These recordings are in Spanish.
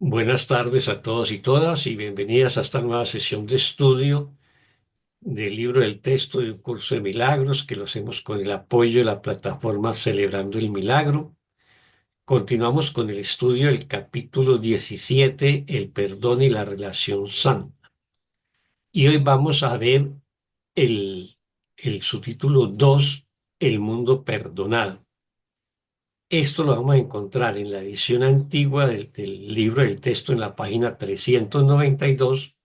Buenas tardes a todos y todas y bienvenidas a esta nueva sesión de estudio del libro del texto de un curso de milagros que lo hacemos con el apoyo de la plataforma Celebrando el Milagro. Continuamos con el estudio del capítulo 17, el perdón y la relación santa. Y hoy vamos a ver el, el subtítulo 2, el mundo perdonado. Esto lo vamos a encontrar en la edición antigua del libro del texto en la página 392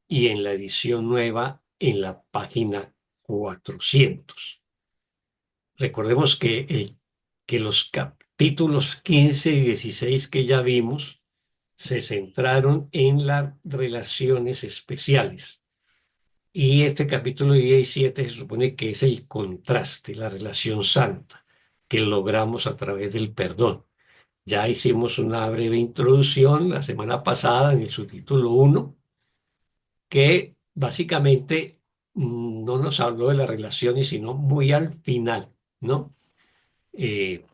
y en la edición nueva en la página 400. Recordemos que los capítulos 15 y 16 que ya vimos se centraron en las relaciones especiales. Y este capítulo 17 se supone que es el contraste, la relación santa, que logramos a través del perdón. Ya hicimos una breve introducción la semana pasada en el subtítulo 1 que básicamente no nos habló de las relaciones, sino muy al final, ¿no? Eh,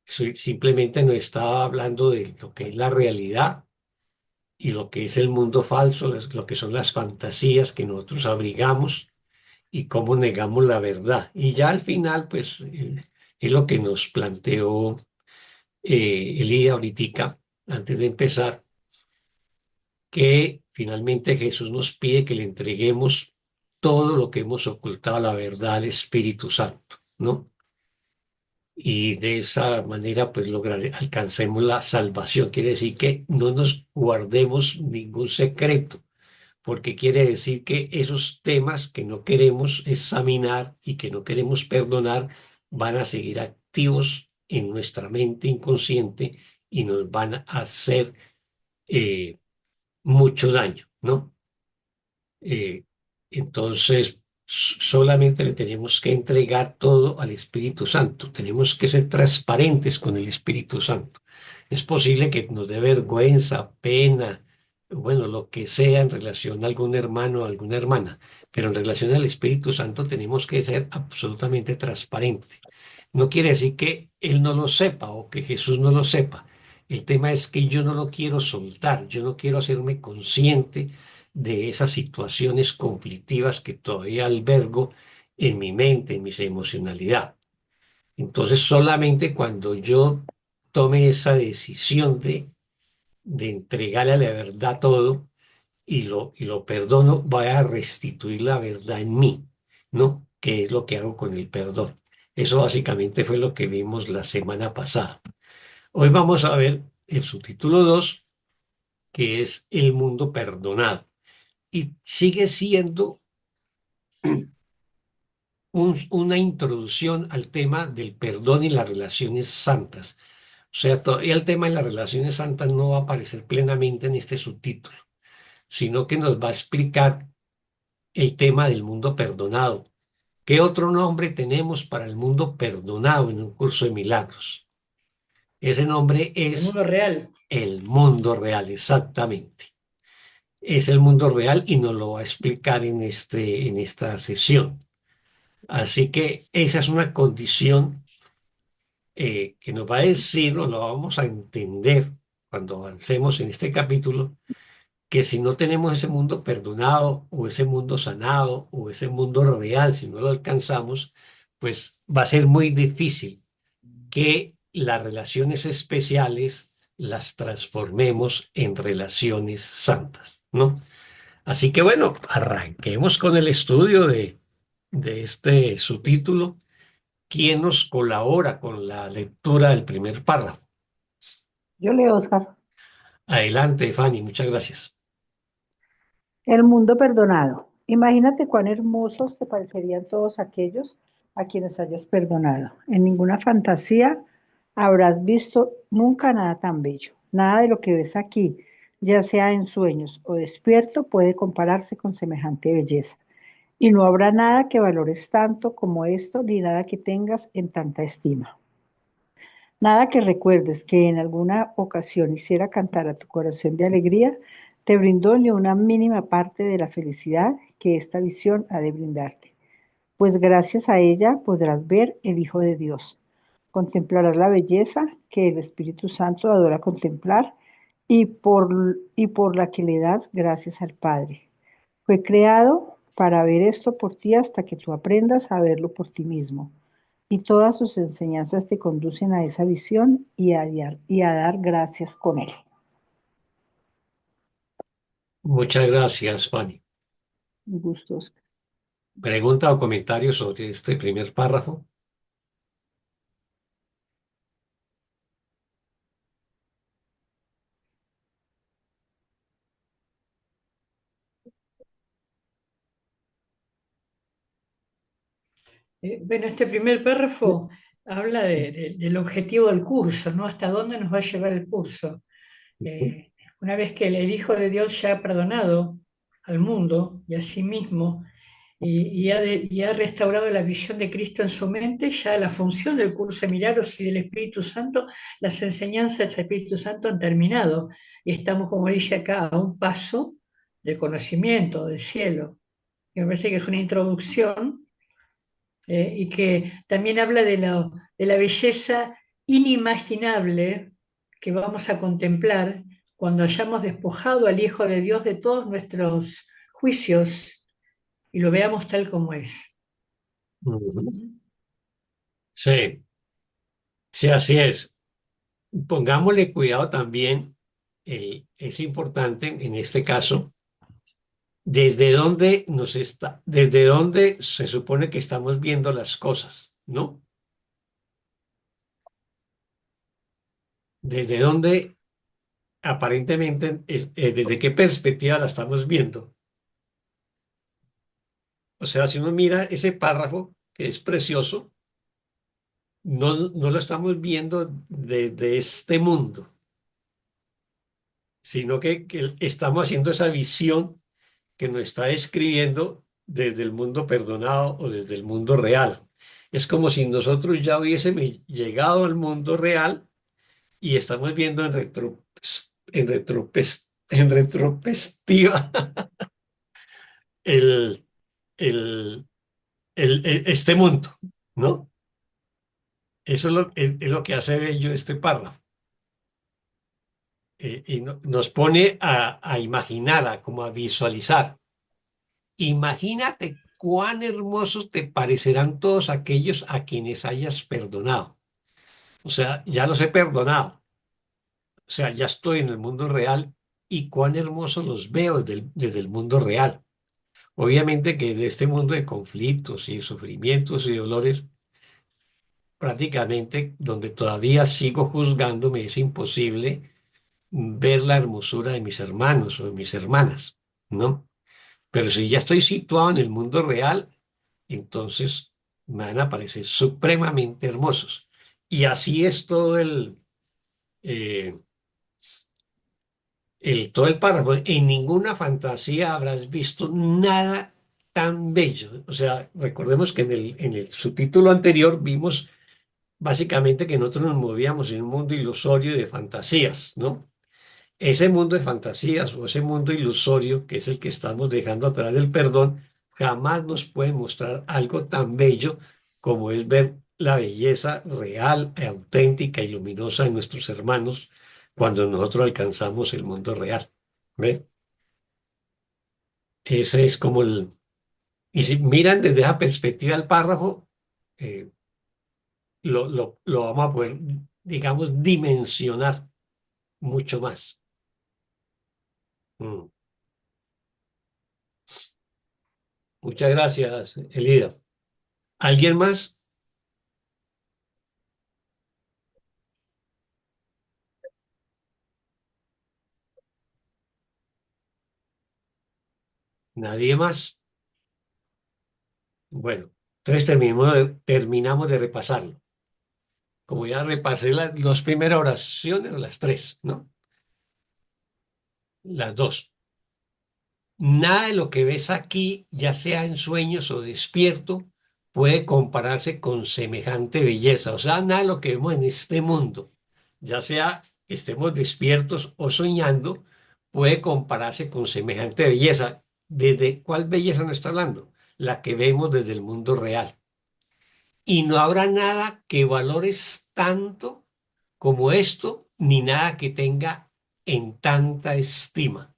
Simplemente nos estaba hablando de lo que es la realidad y lo que es el mundo falso, lo que son las fantasías que nosotros abrigamos y cómo negamos la verdad. Y ya al final, pues, es lo que nos planteó Elías ahorita, antes de empezar, que finalmente Jesús nos pide que le entreguemos todo lo que hemos ocultado a la verdad al Espíritu Santo, ¿no? Y de esa manera, pues, alcancemos la salvación. Quiere decir que no nos guardemos ningún secreto, porque quiere decir que esos temas que no queremos examinar y que no queremos perdonar van a seguir activos en nuestra mente inconsciente y nos van a hacer eh, mucho daño, ¿no? Eh, entonces, solamente le tenemos que entregar todo al Espíritu Santo. Tenemos que ser transparentes con el Espíritu Santo. Es posible que nos dé vergüenza, pena, bueno, lo que sea en relación a algún hermano o alguna hermana, pero en relación al Espíritu Santo tenemos que ser absolutamente transparentes. No quiere decir que Él no lo sepa o que Jesús no lo sepa. El tema es que yo no lo quiero soltar, yo no quiero hacerme consciente de esas situaciones conflictivas que todavía albergo en mi mente, en mi emocionalidad. Entonces, solamente cuando yo tome esa decisión de entregarle a la verdad todo y lo perdono, voy a restituir la verdad en mí, ¿no? Que es lo que hago con el perdón. Eso básicamente fue lo que vimos la semana pasada. Hoy vamos a ver el subtítulo 2, que es el mundo perdonado. Y sigue siendo una introducción al tema del perdón y las relaciones santas. O sea, todavía el tema de las relaciones santas no va a aparecer plenamente en este subtítulo, sino que nos va a explicar el tema del mundo perdonado. ¿Qué otro nombre tenemos para el mundo perdonado en un curso de milagros? Ese nombre El es mundo real. el mundo real, exactamente. Es el mundo real y nos lo va a explicar en esta sesión. Así que esa es una condición que nos va a decir, o lo vamos a entender cuando avancemos en este capítulo, que si no tenemos ese mundo perdonado o ese mundo sanado o ese mundo real, si no lo alcanzamos, pues va a ser muy difícil que las relaciones especiales las transformemos en relaciones santas, ¿no? Así que bueno, arranquemos con el estudio de este subtítulo. ¿Quién nos colabora con la lectura del primer párrafo? Yo leo, Oscar. Adelante, Fanny, muchas gracias. El mundo perdonado. Imagínate cuán hermosos te parecerían todos aquellos a quienes hayas perdonado. En ninguna fantasía habrás visto nunca nada tan bello. Nada de lo que ves aquí, ya sea en sueños o despierto, puede compararse con semejante belleza. Y no habrá nada que valores tanto como esto, ni nada que tengas en tanta estima. Nada que recuerdes que en alguna ocasión hiciera cantar a tu corazón de alegría, te brindó ni una mínima parte de la felicidad que esta visión ha de brindarte, pues gracias a ella podrás ver el Hijo de Dios, contemplarás la belleza que el Espíritu Santo adora contemplar y por la que le das gracias al Padre. Fue creado para ver esto por ti hasta que tú aprendas a verlo por ti mismo. Y todas sus enseñanzas te conducen a esa visión y a dar gracias con él. Muchas gracias, Fanny. Gustos. ¿Pregunta o comentario sobre este primer párrafo? Bueno, este primer párrafo habla del objetivo del curso, ¿no? Hasta dónde nos va a llevar el curso. Una vez que el Hijo de Dios ya ha perdonado al mundo y a sí mismo y ha restaurado la visión de Cristo en su mente, ya la función del curso de milagros y del Espíritu Santo, las enseñanzas del Espíritu Santo han terminado y estamos, como dice acá, a un paso del conocimiento del cielo. Y me parece que es una introducción y que también habla de la belleza inimaginable que vamos a contemplar cuando hayamos despojado al Hijo de Dios de todos nuestros juicios y lo veamos tal como es. Ujú. Sí, sí, así es. Pongámosle cuidado también, es importante en este caso, desde dónde se supone que estamos viendo las cosas, ¿no? Desde dónde aparentemente, desde qué perspectiva la estamos viendo. O sea, si uno mira ese párrafo, que es precioso, no lo estamos viendo desde este mundo, sino que estamos haciendo esa visión que nos está describiendo desde el mundo perdonado o desde el mundo real. Es como si nosotros ya hubiésemos llegado al mundo real y estamos viendo en retrospectiva el, el, este mundo, ¿no? Eso es lo que hace bello este párrafo. Nos pone a imaginar, como a visualizar. Imagínate cuán hermosos te parecerán todos aquellos a quienes hayas perdonado. O sea, ya los he perdonado. O sea, ya estoy en el mundo real y cuán hermosos los veo desde el mundo real. Obviamente que de este mundo de conflictos y de sufrimientos y dolores, prácticamente donde todavía sigo juzgándome, es imposible ver la hermosura de mis hermanos o de mis hermanas, ¿no? Pero si ya estoy situado en el mundo real, entonces me van a parecer supremamente hermosos. Y así es eh, todo el párrafo. En ninguna fantasía habrás visto nada tan bello. O sea, recordemos que en el subtítulo anterior vimos básicamente que nosotros nos movíamos en un mundo ilusorio de fantasías, ¿no? Ese mundo de fantasías o ese mundo ilusorio, que es el que estamos dejando atrás del perdón, jamás nos puede mostrar algo tan bello como es ver la belleza real, auténtica y luminosa de nuestros hermanos cuando nosotros alcanzamos el mundo real. ¿Ve? Ese es como el... Y si miran desde esa perspectiva el párrafo, eh, lo vamos a poder, digamos, dimensionar mucho más. Mm. Muchas gracias, Elida. ¿Alguien más? ¿Nadie más? Bueno, entonces terminamos de repasarlo. Como ya repasé las dos primeras oraciones, o las tres, ¿no? Las dos. Nada de lo que ves aquí, ya sea en sueños o despierto, puede compararse con semejante belleza. O sea, nada de lo que vemos en este mundo, ya sea que estemos despiertos o soñando, puede compararse con semejante belleza. ¿Desde cuál belleza nos está hablando? La que vemos desde el mundo real. Y no habrá nada que valores tanto como esto, ni nada que tenga en tanta estima,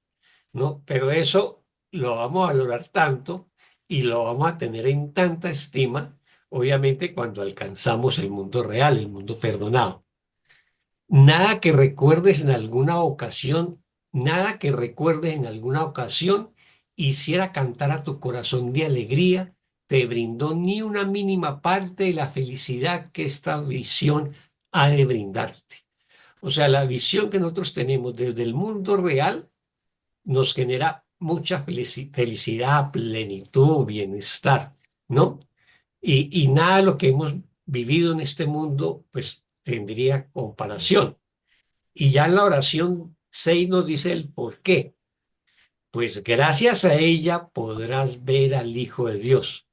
¿no? Pero eso lo vamos a valorar tanto y lo vamos a tener en tanta estima, obviamente, cuando alcanzamos el mundo real, el mundo perdonado. Nada que recuerdes en alguna ocasión, nada que recuerdes en alguna ocasión hiciera cantar a tu corazón de alegría, te brindó ni una mínima parte de la felicidad que esta visión ha de brindarte. O sea, la visión que nosotros tenemos desde el mundo real nos genera mucha felicidad, plenitud, bienestar, ¿no? Y nada de lo que hemos vivido en este mundo, pues tendría comparación. Y ya en la oración 6 nos dice el por qué. Pues gracias a ella podrás ver al Hijo de Dios.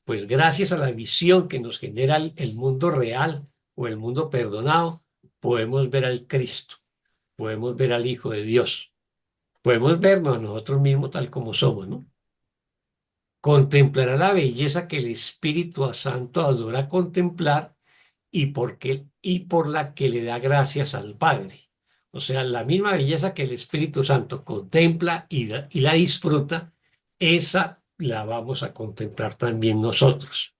Pues gracias a la visión que nos genera el mundo real o el mundo perdonado, podemos ver al Cristo, podemos ver al Hijo de Dios, podemos vernos a nosotros mismos tal como somos, ¿no? Contemplará la belleza que el Espíritu Santo adora contemplar y por la que le da gracias al Padre. O sea, la misma belleza que el Espíritu Santo contempla y la disfruta, esa la vamos a contemplar también nosotros.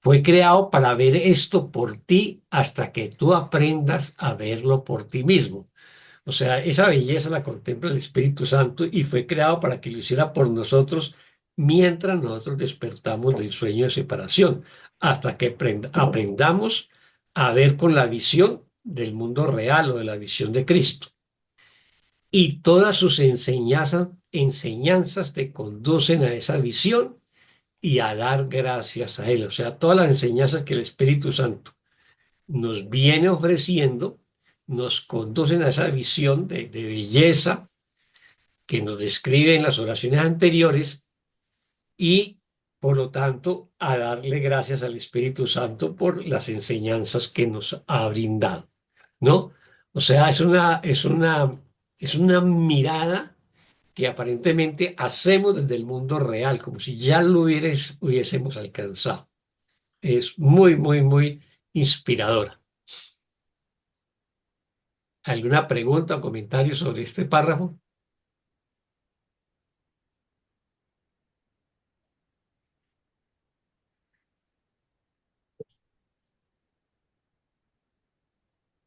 Fue creado para ver esto por ti hasta que tú aprendas a verlo por ti mismo. O sea, esa belleza la contempla el Espíritu Santo y fue creado para que lo hiciera por nosotros mientras nosotros despertamos del sueño de separación, hasta que aprendamos a ver con la visión del mundo real o de la visión de Cristo. Y todas sus enseñanzas te conducen a esa visión y a dar gracias a Él. O sea, todas las enseñanzas que el Espíritu Santo nos viene ofreciendo nos conducen a esa visión de belleza que nos describe en las oraciones anteriores y, por lo tanto, a darle gracias al Espíritu Santo por las enseñanzas que nos ha brindado, ¿no? O sea, es una mirada que aparentemente hacemos desde el mundo real, como si ya lo hubiésemos alcanzado. Es muy, muy, muy inspiradora. ¿Alguna pregunta o comentario sobre este párrafo?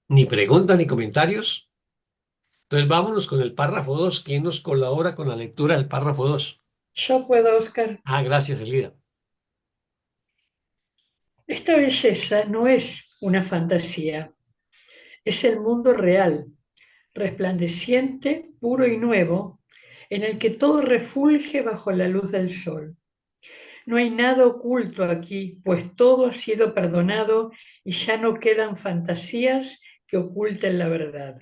Ni pregunta ni comentarios. Entonces vámonos con el párrafo 2. ¿Quién nos colabora con la lectura del párrafo 2? Yo puedo, Oscar. Ah, gracias, Elida. Esta belleza no es una fantasía, es el mundo real, resplandeciente, puro y nuevo, en el que todo refulge bajo la luz del sol. No hay nada oculto aquí, pues todo ha sido perdonado y ya no quedan fantasías que oculten la verdad.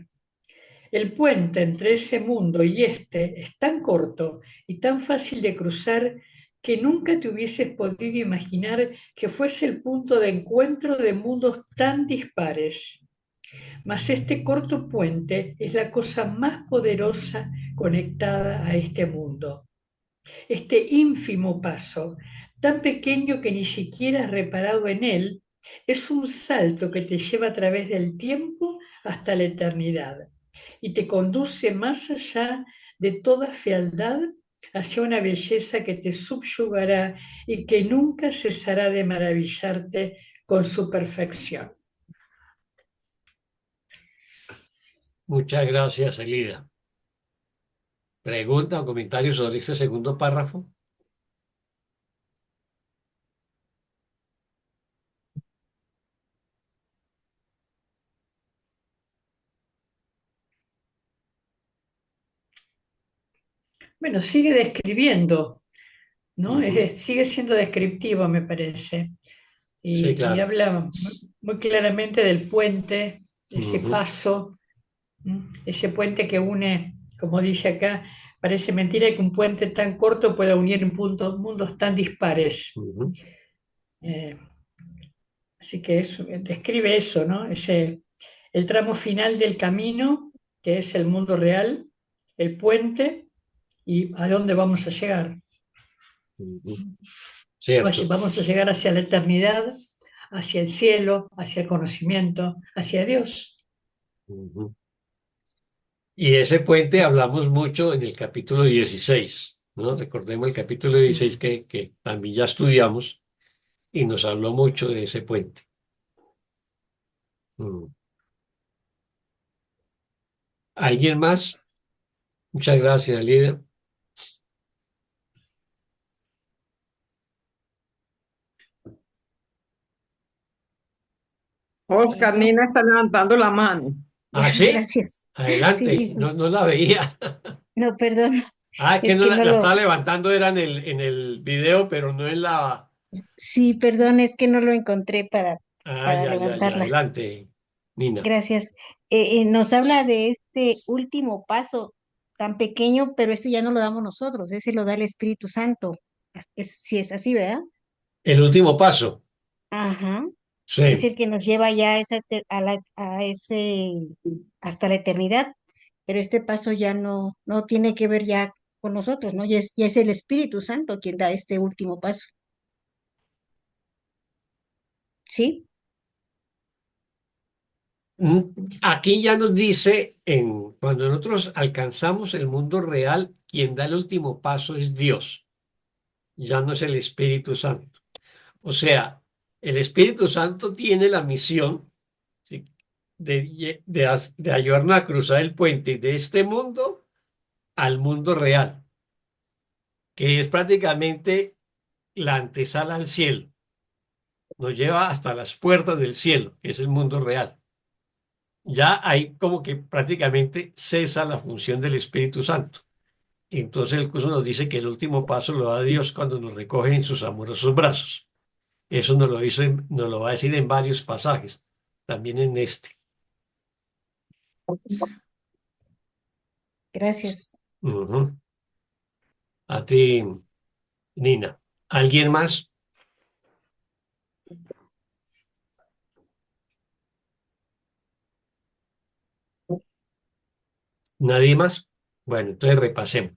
El puente entre ese mundo y este es tan corto y tan fácil de cruzar que nunca te hubieses podido imaginar que fuese el punto de encuentro de mundos tan dispares. Mas este corto puente es la cosa más poderosa conectada a este mundo. Este ínfimo paso, tan pequeño que ni siquiera has reparado en él, es un salto que te lleva a través del tiempo hasta la eternidad y te conduce más allá de toda fealdad hacia una belleza que te subyugará y que nunca cesará de maravillarte con su perfección. Muchas gracias, Elida. ¿Pregunta o comentario sobre este segundo párrafo? Bueno, sigue describiendo, ¿no? Ujú. Sigue siendo descriptivo, me parece. Sí, Y claro. habla muy claramente del puente, ese Ujú, paso, ese puente que une, como dice acá, parece mentira que un puente tan corto pueda unir mundos tan dispares. ujú, Eh, Así que describe eso, ¿no? El tramo final del camino, que es el mundo real, el puente y a dónde vamos a llegar. ujú. Cierto. Vamos a llegar hacia la eternidad, hacia el cielo, hacia el conocimiento, hacia Dios. Ujú. Y ese puente hablamos mucho en el capítulo 16, ¿no? Recordemos el capítulo 16 que también ya estudiamos y nos habló mucho de ese puente. Mm. ¿Alguien más? Muchas gracias, Lidia. Oscar, No, Nina está levantando la mano. Ah, sí, gracias. Sí, sí, adelante. sí. No la veía. No, perdón. Ah, es que Es no que la, no la lo, estaba levantando, era en el video, pero no en la... sí, perdón, es que no lo encontré Ah, para ya, levantarla. adelante, Nina. Gracias. Nos habla de este último paso tan pequeño, pero esto ya no lo damos nosotros, ese lo da el Espíritu Santo. Si es así, ¿verdad? El último paso. Ajá. Es Sí. el que nos lleva ya a, a ese, hasta la eternidad, pero este paso ya no tiene que ver ya con nosotros, ¿no? Ya es el Espíritu Santo quien da este último paso, ¿sí? Aquí ya nos dice, cuando nosotros alcanzamos el mundo real, quien da el último paso es Dios, ya no es el Espíritu Santo. O sea, el Espíritu Santo tiene la misión, ¿sí?, de ayudarnos a cruzar el puente de este mundo al mundo real, que es prácticamente la antesala al cielo. Nos lleva hasta las puertas del cielo, que es el mundo real. Ya ahí como que prácticamente cesa la función del Espíritu Santo. Entonces el curso nos dice que el último paso lo da Dios cuando nos recoge en sus amorosos brazos. Eso nos lo va a decir en varios pasajes, también en este. Gracias. Ujú. A ti, Nina. ¿Alguien más? ¿Nadie más? Bueno, entonces repasemos.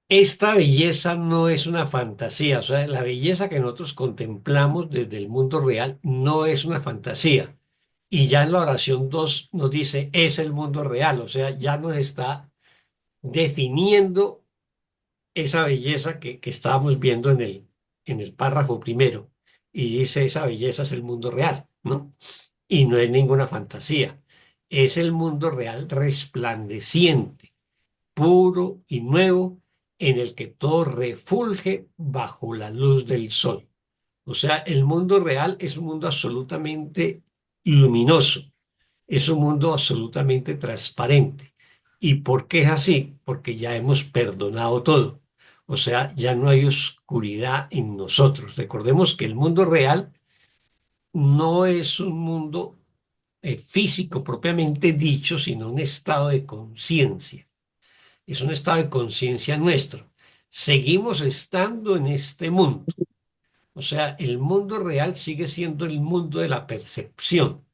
Esta belleza no es una fantasía, o sea, la belleza que nosotros contemplamos desde el mundo real no es una fantasía. Y ya en la oración 2 nos dice, es el mundo real, o sea, ya nos está definiendo esa belleza que estábamos viendo en el párrafo primero. Y dice, esa belleza es el mundo real, ¿no? Y no es ninguna fantasía, es el mundo real resplandeciente, puro y nuevo, en el que todo refulge bajo la luz del sol. O sea, el mundo real es un mundo absolutamente luminoso, es un mundo absolutamente transparente. ¿Y por qué es así? Porque ya hemos perdonado todo. O sea, ya no hay oscuridad en nosotros. Recordemos que el mundo real no es un mundo físico propiamente dicho, sino un estado de conciencia. Es un estado de conciencia nuestro. Seguimos estando en este mundo. O sea, el mundo real sigue siendo el mundo de la percepción,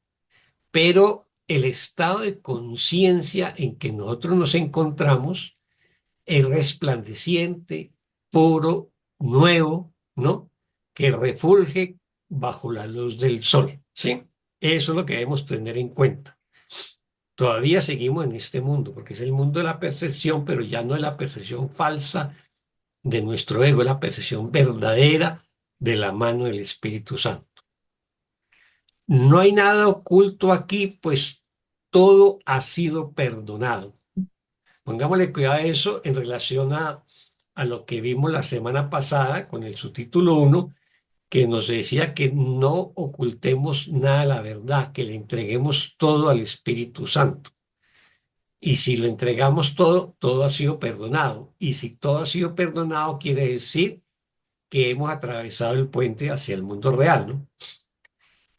pero el estado de conciencia en que nosotros nos encontramos es resplandeciente, puro, nuevo, ¿no? Que refulge bajo la luz del sol, ¿sí? Eso es lo que debemos tener en cuenta. Todavía seguimos en este mundo, porque es el mundo de la percepción, pero ya no es la percepción falsa de nuestro ego, es la percepción verdadera de la mano del Espíritu Santo. No hay nada oculto aquí, pues todo ha sido perdonado. Pongámosle cuidado a eso en relación a lo que vimos la semana pasada con el subtítulo 1, que nos decía que no ocultemos nada de la verdad, que le entreguemos todo al Espíritu Santo. Y si lo entregamos todo, todo ha sido perdonado. Y si todo ha sido perdonado, quiere decir que hemos atravesado el puente hacia el mundo real, ¿no?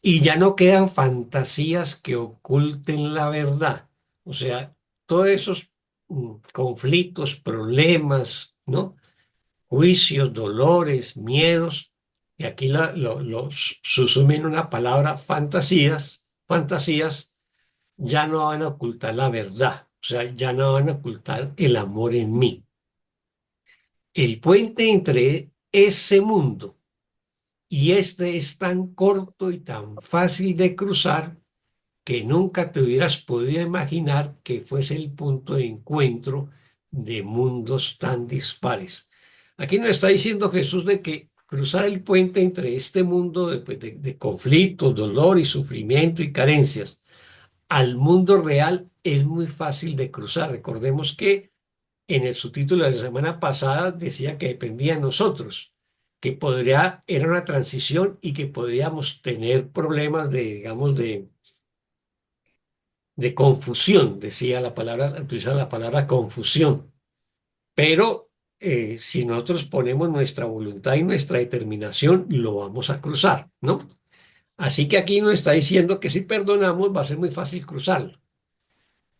Y ya no quedan fantasías que oculten la verdad. O sea, todos esos conflictos, problemas, ¿no? Juicios, dolores, miedos, y aquí los susumen una palabra fantasías ya no van a ocultar la verdad, o sea, ya no van a ocultar el amor en mí. El puente entre ese mundo y este es tan corto y tan fácil de cruzar que nunca te hubieras podido imaginar que fuese el punto de encuentro de mundos tan dispares. Aquí nos está diciendo Jesús de que cruzar el puente entre este mundo de conflictos, dolor y sufrimiento y carencias al mundo real es muy fácil de cruzar. Recordemos que en el subtítulo de la semana pasada decía que dependía de nosotros, que era una transición y que podríamos tener problemas digamos, de confusión, decía la palabra, utiliza la palabra confusión. Pero si nosotros ponemos nuestra voluntad y nuestra determinación, lo vamos a cruzar, ¿no? Así que aquí nos está diciendo que si perdonamos va a ser muy fácil cruzarlo,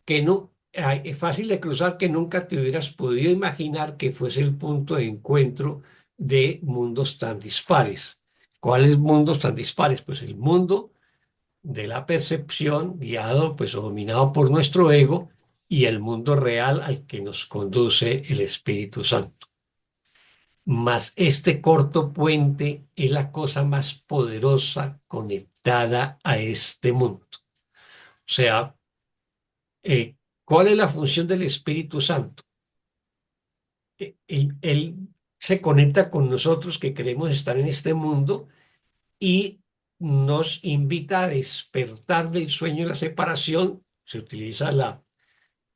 que no, es fácil de cruzar que nunca te hubieras podido imaginar que fuese el punto de encuentro de mundos tan dispares. ¿Cuáles mundos tan dispares? Pues el mundo de la percepción, guiado pues o dominado por nuestro ego, y el mundo real al que nos conduce el Espíritu Santo. Mas este corto puente es la cosa más poderosa conectada a este mundo. O sea, ¿cuál es la función del Espíritu Santo? Él se conecta con nosotros que queremos estar en este mundo y nos invita a despertar del sueño de la separación. Se utiliza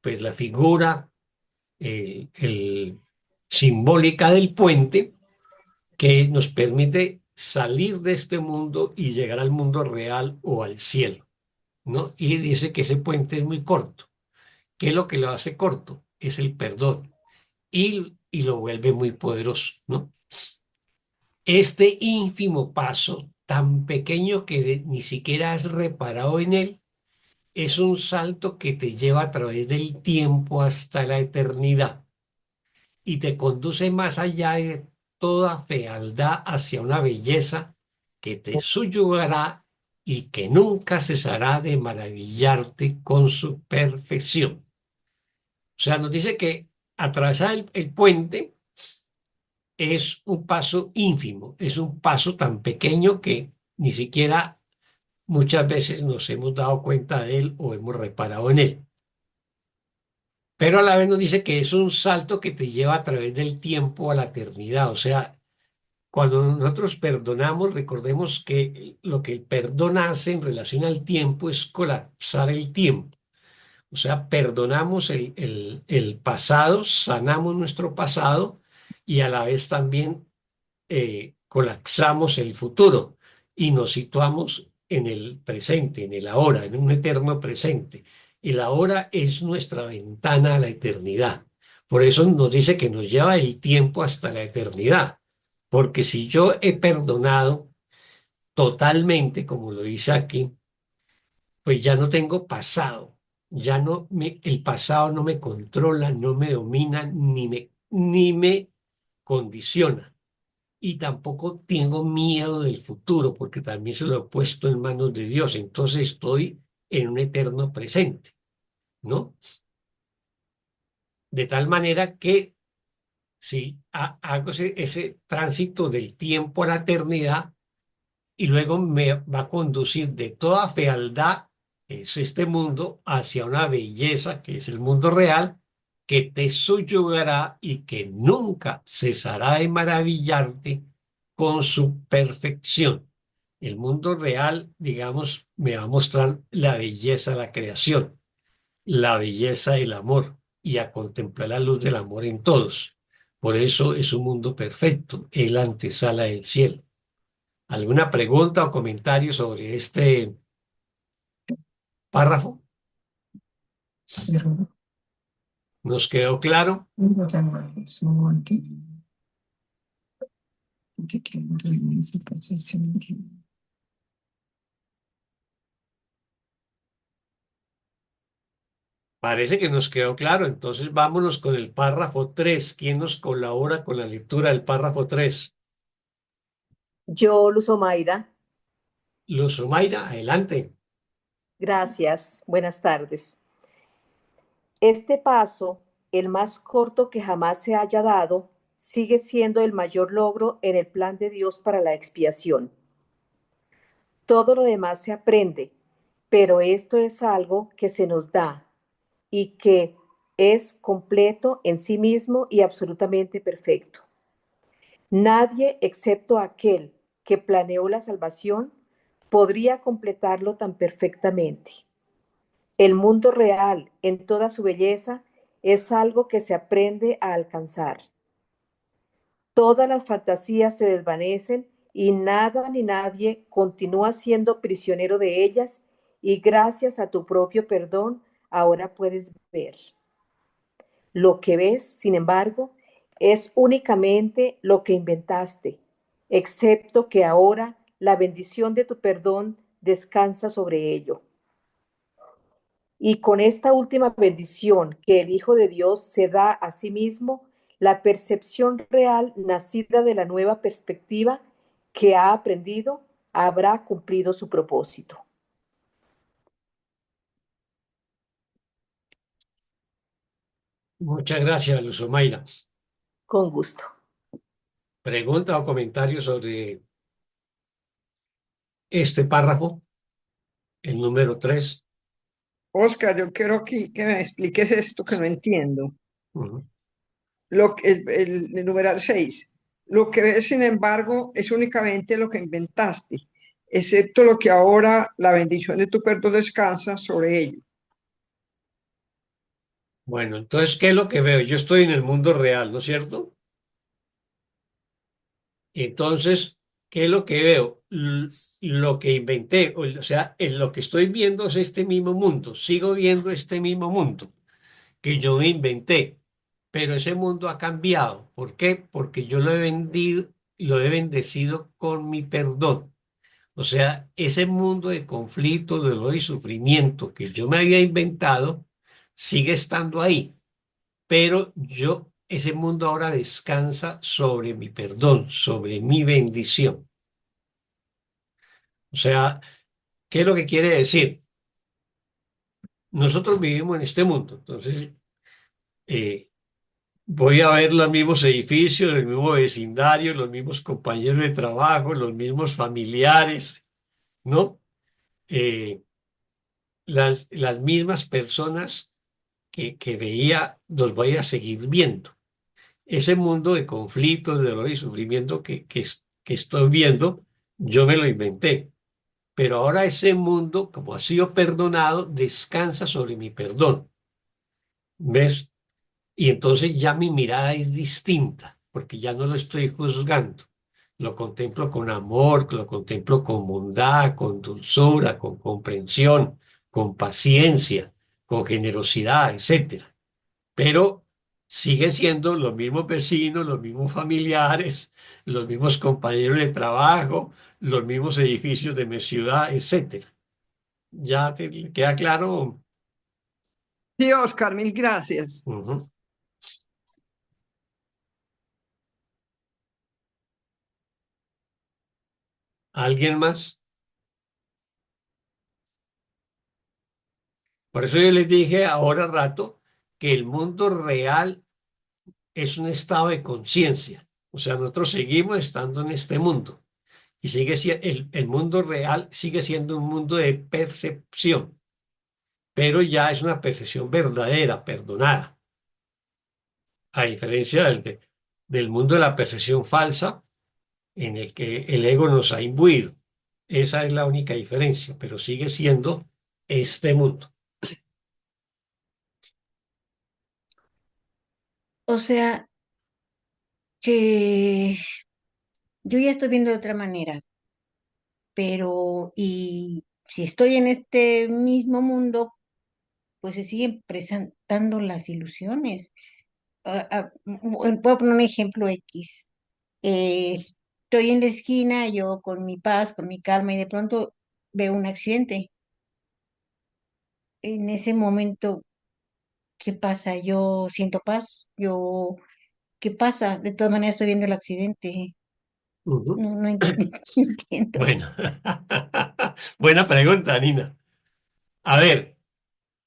pues, la figura simbólica del puente que nos permite salir de este mundo y llegar al mundo real o al cielo, ¿no? Y dice que ese puente es muy corto. ¿Qué es lo que lo hace corto? Es el perdón y lo vuelve muy poderoso, ¿no? Este ínfimo paso, tan pequeño que ni siquiera has reparado en él, es un salto que te lleva a través del tiempo hasta la eternidad y te conduce más allá de toda fealdad hacia una belleza que te subyugará y que nunca cesará de maravillarte con su perfección. O sea, nos dice que atravesar el puente es un paso ínfimo, es un paso tan pequeño que ni siquiera muchas veces nos hemos dado cuenta de él o hemos reparado en él. Pero a la vez nos dice que es un salto que te lleva a través del tiempo a la eternidad. O sea, cuando nosotros perdonamos, recordemos que lo que el perdón hace en relación al tiempo es colapsar el tiempo. O sea, perdonamos el pasado, sanamos nuestro pasado y a la vez también colapsamos el futuro y nos situamos en el presente, en el ahora, en un eterno presente. El ahora es nuestra ventana a la eternidad. Por eso nos dice que nos lleva el tiempo hasta la eternidad. Porque si yo he perdonado totalmente, como lo dice aquí, pues ya no tengo pasado. Ya no el pasado no me controla, no me domina, ni me condiciona. Y tampoco tengo miedo del futuro, porque también se lo he puesto en manos de Dios. Entonces estoy en un eterno presente, ¿no? De tal manera que si hago ese tránsito del tiempo a la eternidad y luego me va a conducir de toda fealdad, que es este mundo, hacia una belleza, que es el mundo real, que te subyugará y que nunca cesará de maravillarte con su perfección. El mundo real, digamos, me va a mostrar la belleza de la creación, la belleza del amor y a contemplar la luz del amor en todos. Por eso es un mundo perfecto, es la antesala del cielo. ¿Alguna pregunta o comentario sobre este párrafo? ¿Nos quedó claro? Parece que nos quedó claro. Entonces vámonos con el párrafo 3. ¿Quién nos colabora con la lectura del párrafo 3? Yo, Luz Omaira, Luz Omaira, adelante. gracias, buenas tardes. Este paso, el más corto que jamás se haya dado, sigue siendo el mayor logro en el plan de Dios para la expiación. Todo lo demás se aprende, pero esto es algo que se nos da y que es completo en sí mismo y absolutamente perfecto. Nadie excepto aquel que planeó la salvación podría completarlo tan perfectamente. El mundo real, en toda su belleza, es algo que se aprende a alcanzar. Todas las fantasías se desvanecen y nada ni nadie continúa siendo prisionero de ellas y gracias a tu propio perdón ahora puedes ver. Lo que ves, sin embargo, es únicamente lo que inventaste, excepto que ahora la bendición de tu perdón descansa sobre ello. Y con esta última bendición que el Hijo de Dios se da a sí mismo, la percepción real nacida de la nueva perspectiva que ha aprendido habrá cumplido su propósito. Muchas gracias, Luz Omaira. Con gusto. ¿Pregunta o comentario sobre este párrafo, el número 3? Oscar, yo quiero que me expliques esto que no entiendo. El numeral 6. Lo que ves, sin embargo, es únicamente lo que inventaste, excepto lo que ahora la bendición de tu perdón descansa sobre ello. Bueno, entonces, ¿qué es lo que veo? Yo estoy en el mundo real, ¿no es cierto? Entonces, ¿qué es lo que veo? Lo que inventé, o sea, en lo que estoy viendo es este mismo mundo, sigo viendo este mismo mundo que yo me inventé, pero ese mundo ha cambiado. ¿Por qué? Porque yo lo he vendido, lo he bendecido con mi perdón. O sea, ese mundo de conflicto, dolor y sufrimiento que yo me había inventado sigue estando ahí, pero ese mundo ahora descansa sobre mi perdón, sobre mi bendición. O sea, ¿qué es lo que quiere decir? Nosotros vivimos en este mundo, entonces eh, voy a ver los mismos edificios, el mismo vecindario, los mismos compañeros de trabajo, los mismos familiares, ¿no? Eh, las mismas personas que veía, los voy a seguir viendo. Ese mundo de conflictos, de dolor y sufrimiento que estoy viendo, yo me lo inventé. Pero ahora ese mundo, como ha sido perdonado, descansa sobre mi perdón. ¿Ves? Y entonces ya mi mirada es distinta, porque ya no lo estoy juzgando. Lo contemplo con amor, lo contemplo con bondad, con dulzura, con comprensión, con paciencia, con generosidad, etcétera. Pero siguen siendo los mismos vecinos, los mismos familiares, los mismos compañeros de trabajo, los mismos edificios de mi ciudad, etcétera. ¿Ya te queda claro? Sí, Oscar, mil gracias. Ujú. ¿Alguien más? Por eso yo les dije ahora rato que el mundo real es un estado de conciencia. O sea, nosotros seguimos estando en este mundo y el mundo real sigue siendo un mundo de percepción, pero ya es una percepción verdadera, perdonada. A diferencia del mundo de la percepción falsa en el que el ego nos ha imbuido. Esa es la única diferencia, pero sigue siendo este mundo. O sea, que yo ya estoy viendo de otra manera, pero y si estoy en este mismo mundo, pues se siguen presentando las ilusiones. Puedo poner un ejemplo X. Estoy en la esquina, yo con mi paz, con mi calma, y de pronto veo un accidente. En ese momento, ¿qué pasa? Yo siento paz, ¿qué pasa? De todas maneras estoy viendo el accidente. Ujú. No, no entiendo. Bueno, buena pregunta, Nina. A ver,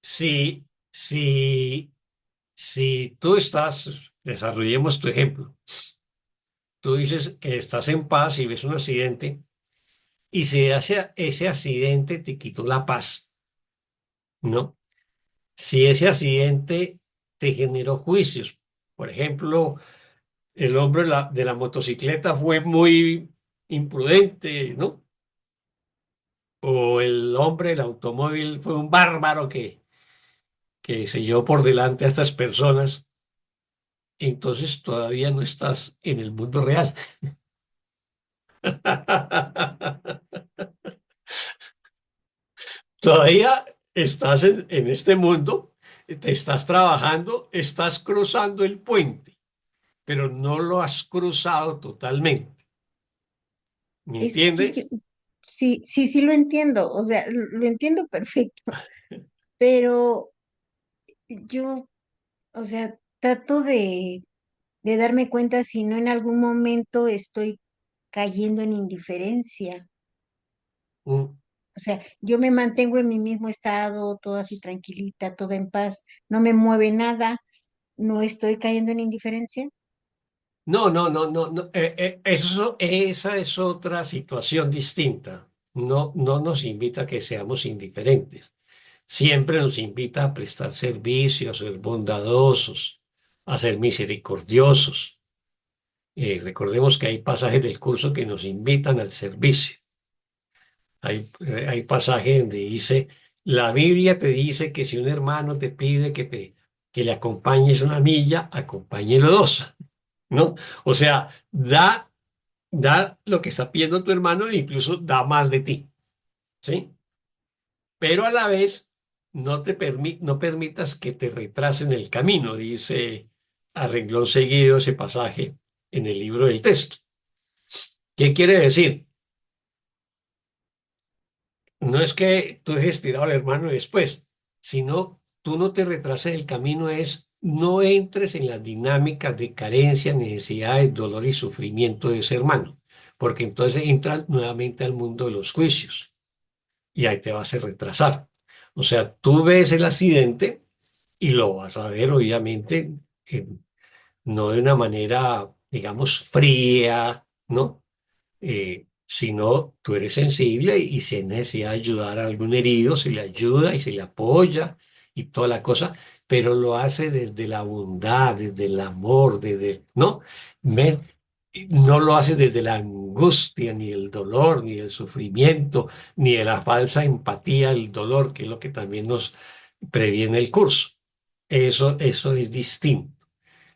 si, si tú desarrollemos tu ejemplo, tú dices que estás en paz y ves un accidente y si ese accidente te quitó la paz, ¿no? Si ese accidente te generó juicios, por ejemplo, el hombre de la motocicleta fue muy imprudente, ¿no? O el hombre del automóvil fue un bárbaro que se llevó por delante a estas personas, entonces todavía no estás en el mundo real. Todavía estás en este mundo, te estás trabajando, estás cruzando el puente, pero no lo has cruzado totalmente. ¿Me Es que entiendes? sí, sí, sí lo entiendo, o sea, lo entiendo perfecto, pero yo, o sea, trato de darme cuenta si no en algún momento estoy cayendo en indiferencia. Mm. O sea, yo me mantengo en mi mismo estado, toda así tranquilita, toda en paz, no me mueve nada, no estoy cayendo en indiferencia. No, no, no, no, no. Esa es otra situación distinta. No, no nos invita a que seamos indiferentes. Siempre nos invita a prestar servicio, a ser bondadosos, a ser misericordiosos. Recordemos que hay pasajes del curso que nos invitan al servicio. Hay pasajes donde dice, la Biblia te dice que si un hermano te pide que le acompañes una milla, acompáñelo dos, ¿no? O sea, da lo que está pidiendo tu hermano e incluso da más de ti, ¿sí? Pero a la vez no permitas que te retrasen el camino, dice a renglón seguido ese pasaje en el libro del texto. ¿Qué quiere decir? No es que tú dejes tirado al hermano después, sino tú no te retrases el camino, es no entres en las dinámicas de carencia, necesidades, dolor y sufrimiento de ese hermano, porque entonces entras nuevamente al mundo de los juicios y ahí te vas a retrasar. O sea, tú ves el accidente y lo vas a ver, obviamente, no de una manera, digamos, fría, ¿no? Si no, tú eres sensible y si es necesidad de ayudar a algún herido, se le ayuda y se le apoya y toda la cosa, pero lo hace desde la bondad, desde el amor, ¿no? Me- no lo hace desde la angustia, ni el dolor, ni el sufrimiento, ni de la falsa empatía, el dolor, que es lo que también nos previene el curso. Eso es distinto.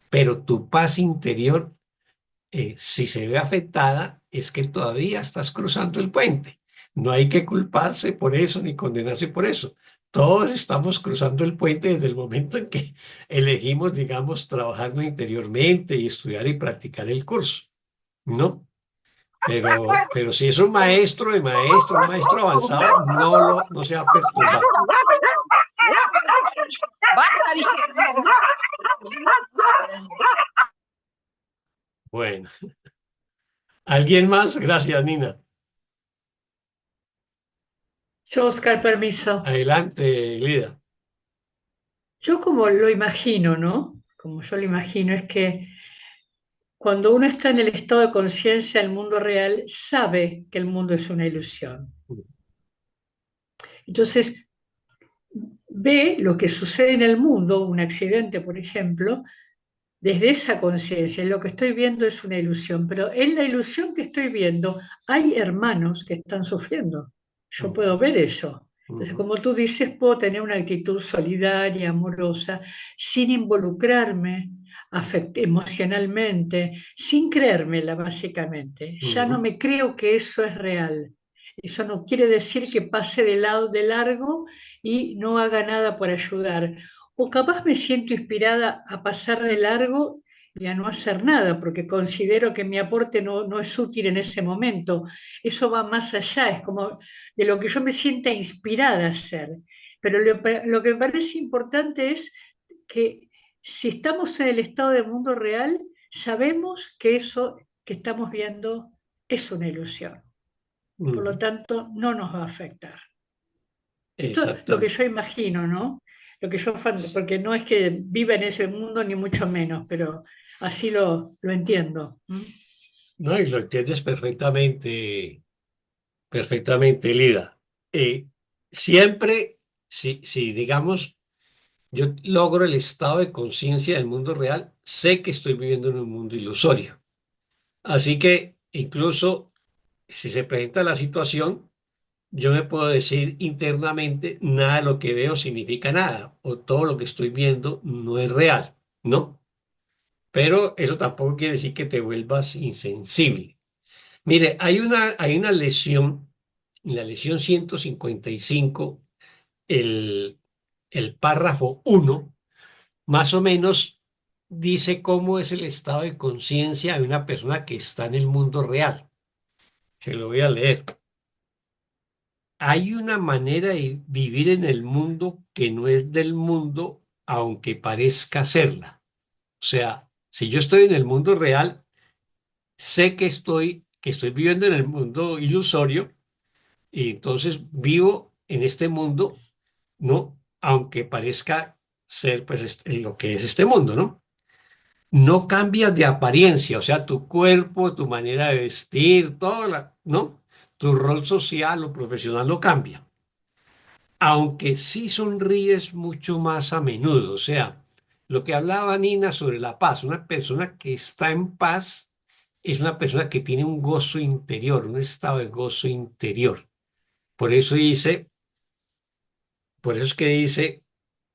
Pero tu paz interior si se ve afectada, es que todavía estás cruzando el puente. No hay que culparse por eso ni condenarse por eso. Todos estamos cruzando el puente desde el momento en que elegimos, digamos, trabajarnos interiormente y estudiar y practicar el curso, ¿no? Pero si es un maestro de maestro, un maestro avanzado, no se va a perturbar. Bueno, ¿alguien más? Gracias, Nina. Yo, Oscar, permiso. Adelante, Lida. Yo como lo imagino, ¿no? Como yo lo imagino, es que cuando uno está en el estado de conciencia del mundo real, sabe que el mundo es una ilusión. Entonces, ve lo que sucede en el mundo, un accidente, por ejemplo, desde esa conciencia. Lo que estoy viendo es una ilusión, pero en la ilusión que estoy viendo hay hermanos que están sufriendo. Yo puedo ver eso. Entonces, Ujú, como tú dices, puedo tener una actitud solidaria, amorosa, sin involucrarme emocionalmente, sin creérmela, básicamente. Ya no ujú, me creo que eso es real. Eso no quiere decir que pase de lado de largo y no haga nada por ayudar. O capaz me siento inspirada a pasar de largo y a no hacer nada, porque considero que mi aporte no es útil en ese momento. Eso va más allá, es como de lo que yo me sienta inspirada a hacer. Pero lo que me parece importante es que si estamos en el estado del mundo real, sabemos que eso que estamos viendo es una ilusión. Por lo ujú. tanto, no nos va a afectar. Esto es lo que Exactamente. yo imagino, ¿no? Lo que yo, porque no es que viva en ese mundo ni mucho menos, pero así lo entiendo. ¿M? No, y lo entiendes perfectamente, perfectamente, Lida. Siempre si digamos, yo logro el estado de conciencia del mundo real, sé que estoy viviendo en un mundo ilusorio. Así que incluso si se presenta la situación, yo me puedo decir internamente, nada de lo que veo significa nada, o todo lo que estoy viendo no es real, ¿no? Pero eso tampoco quiere decir que te vuelvas insensible. Mire, hay una lesión, en la lesión 155, el, el párrafo uno más o menos dice cómo es el estado de conciencia de una persona que está en el mundo real. Se lo voy a leer. Hay una manera de vivir en el mundo que no es del mundo, aunque parezca serla. O sea, si yo estoy en el mundo real, sé que estoy viviendo en el mundo ilusorio y entonces vivo en este mundo, ¿no? Aunque parezca ser pues lo que es este mundo, ¿no? No cambias de apariencia, o sea, tu cuerpo, tu manera de vestir, ¿no? Tu rol social o profesional no cambia. Aunque sí sonríes mucho más a menudo, o sea, lo que hablaba Nina sobre la paz, una persona que está en paz es una persona que tiene un gozo interior, un estado de gozo interior. Por eso dice, por eso es que dice,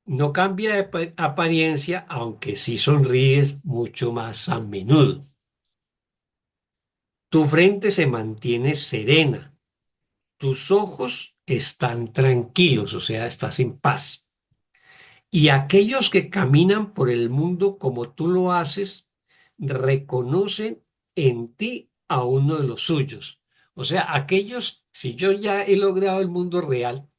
no cambia de apariencia, aunque sí sonríes mucho más a menudo. Tu frente se mantiene serena, tus ojos están tranquilos, o sea, estás en paz. Y aquellos que caminan por el mundo como tú lo haces, reconocen en ti a uno de los suyos. O sea, aquellos, si yo ya he logrado el mundo real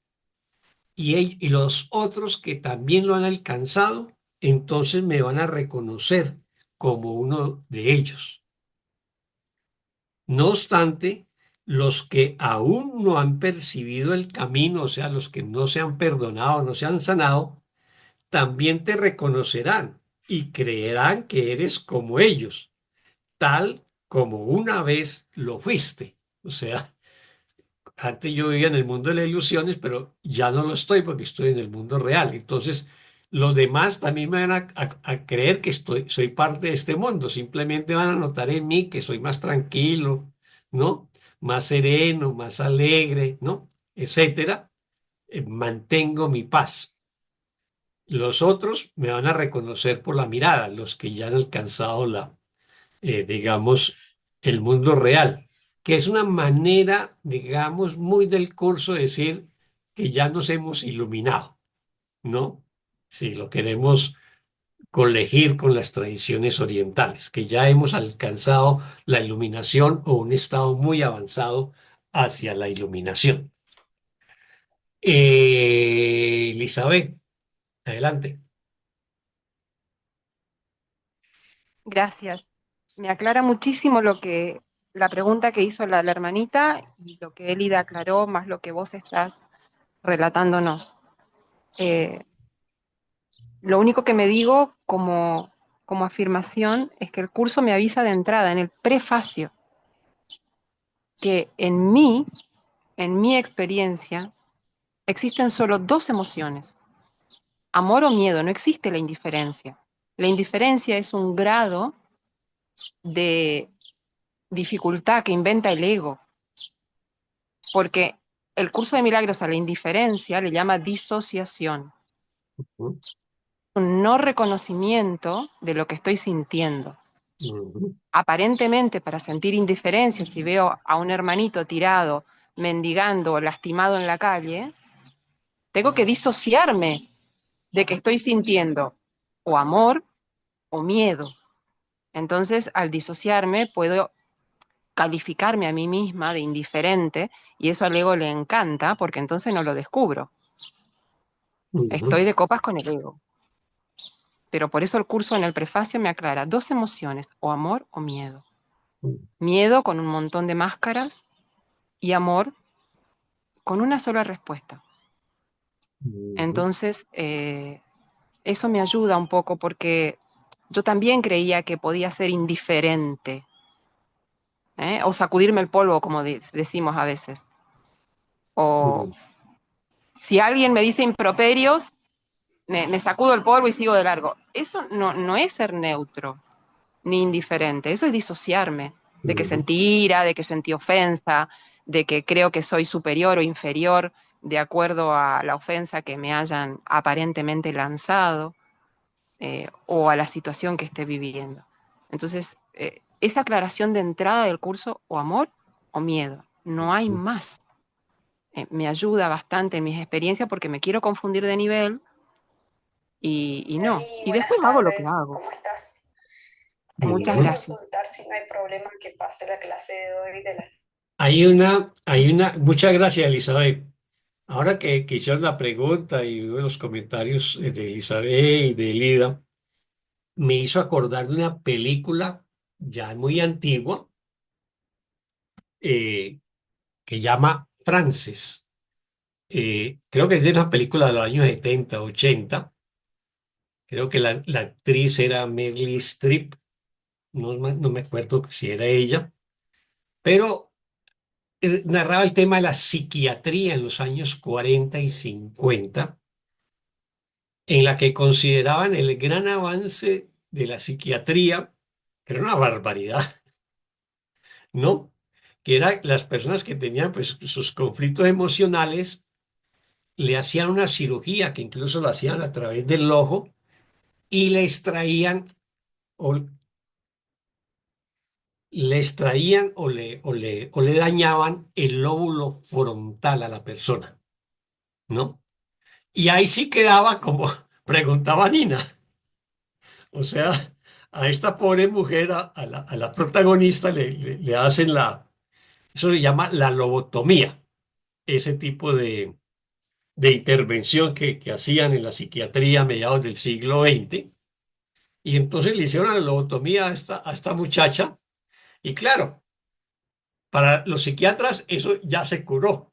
y los otros que también lo han alcanzado, entonces me van a reconocer como uno de ellos. No obstante, los que aún no han percibido el camino, o sea, los que no se han perdonado, no se han sanado, también te reconocerán y creerán que eres como ellos, tal como una vez lo fuiste. O sea, antes yo vivía en el mundo de las ilusiones, pero ya no lo estoy porque estoy en el mundo real. Entonces, los demás también me van a creer que soy parte de este mundo. Simplemente van a notar en mí que soy más tranquilo, ¿no? Más sereno, más alegre, ¿no? Etcétera. Mantengo mi paz. Los otros me van a reconocer por la mirada, los que ya han alcanzado digamos, el mundo real, que es una manera, digamos, muy del curso de decir que ya nos hemos iluminado, ¿no? Si lo queremos colegir con las tradiciones orientales, que ya hemos alcanzado la iluminación o un estado muy avanzado hacia la iluminación. Elizabeth, adelante. Gracias. Me aclara muchísimo la pregunta que hizo la hermanita y lo que Elida aclaró, más lo que vos estás relatándonos. Eh, lo único que me digo como afirmación es que el curso me avisa de entrada, en el prefacio, que en mi experiencia, existen solo dos emociones, amor o miedo, no existe la indiferencia. La indiferencia es un grado de dificultad que inventa el ego, porque el curso de milagros a la indiferencia le llama disociación, un no reconocimiento de lo que estoy sintiendo. Aparentemente, para sentir indiferencia, si veo a un hermanito tirado, mendigando o lastimado en la calle, tengo que disociarme de que estoy sintiendo o amor o miedo. Entonces, al disociarme, puedo calificarme a mí misma de indiferente y eso al ego le encanta porque entonces no lo descubro. Estoy de copas con el ego. Pero por eso el curso en el prefacio me aclara dos emociones, o amor o miedo. Miedo con un montón de máscaras y amor con una sola respuesta. Entonces, eso me ayuda un poco porque yo también creía que podía ser indiferente, o sacudirme el polvo, como decimos a veces, o si alguien me dice improperios, me sacudo el polvo y sigo de largo. Eso no es ser neutro ni indiferente, eso es disociarme de que sentí ira, de que sentí ofensa, de que creo que soy superior o inferior de acuerdo a la ofensa que me hayan aparentemente lanzado, o a la situación que esté viviendo. Entonces, esa aclaración de entrada del curso, o amor o miedo, no hay más. Me ayuda bastante en mis experiencias porque me quiero confundir de nivel y no. Y Buenas después hago lo que tardes, hago. ¿cómo estás? Muchas Quería gracias. consultar si no hay problema que pase la clase de hoy de las... Muchas gracias, Elizabeth. Ahora que hicieron la pregunta y veo los comentarios de Elizabeth y de Lida, me hizo acordar de una película ya muy antigua, eh, que llama Frances. Creo que es de una película de los años 70, 80. Creo que la actriz era Meryl Streep, no me acuerdo si era ella, pero narraba el tema de la psiquiatría en los años 40 y 50, en la que consideraban el gran avance de la psiquiatría, que era una barbaridad, ¿no? Que eran las personas que tenían pues sus conflictos emocionales, le hacían una cirugía, que incluso lo hacían a través del ojo, y o, le extraían o le dañaban el lóbulo frontal a la persona, ¿no? Y ahí sí quedaba como preguntaba Nina. O sea, a esta pobre mujer, a la protagonista, le hacen eso se llama la lobotomía, ese tipo de intervención que hacían en la psiquiatría a mediados del siglo XX. Y entonces le hicieron la lobotomía a esta muchacha. Y claro, para los psiquiatras eso ya se curó.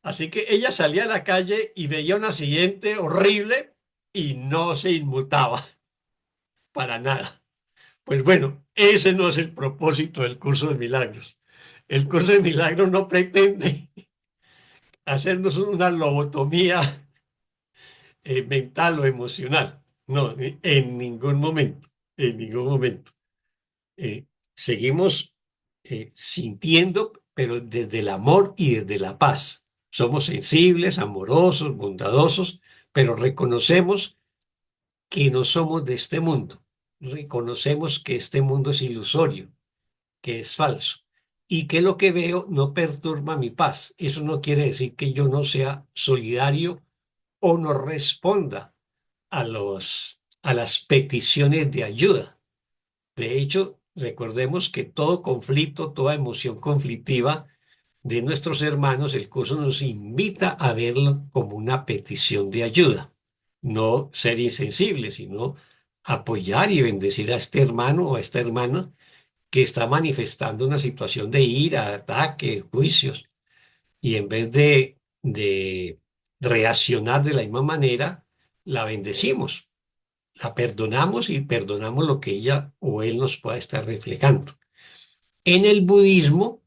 Así que ella salía a la calle y veía un accidente horrible y no se inmutaba para nada. Pues bueno, ese no es el propósito del curso de milagros. El curso de milagros no pretende hacernos una lobotomía mental o emocional. No, en ningún momento, en ningún momento. Seguimos sintiendo, pero desde el amor y desde la paz. Somos sensibles, amorosos, bondadosos, pero reconocemos que no somos de este mundo. Reconocemos que este mundo es ilusorio, que es falso y que lo que veo no perturba mi paz. Eso no quiere decir que yo no sea solidario o no responda a las peticiones de ayuda. De hecho, recordemos que todo conflicto, toda emoción conflictiva de nuestros hermanos, el curso nos invita a verlo como una petición de ayuda. No ser insensible, sino apoyar y bendecir a este hermano o a esta hermana que está manifestando una situación de ira, ataque, juicios. Y en vez de reaccionar de la misma manera, la bendecimos, la perdonamos y perdonamos lo que ella o él nos pueda estar reflejando. En el budismo,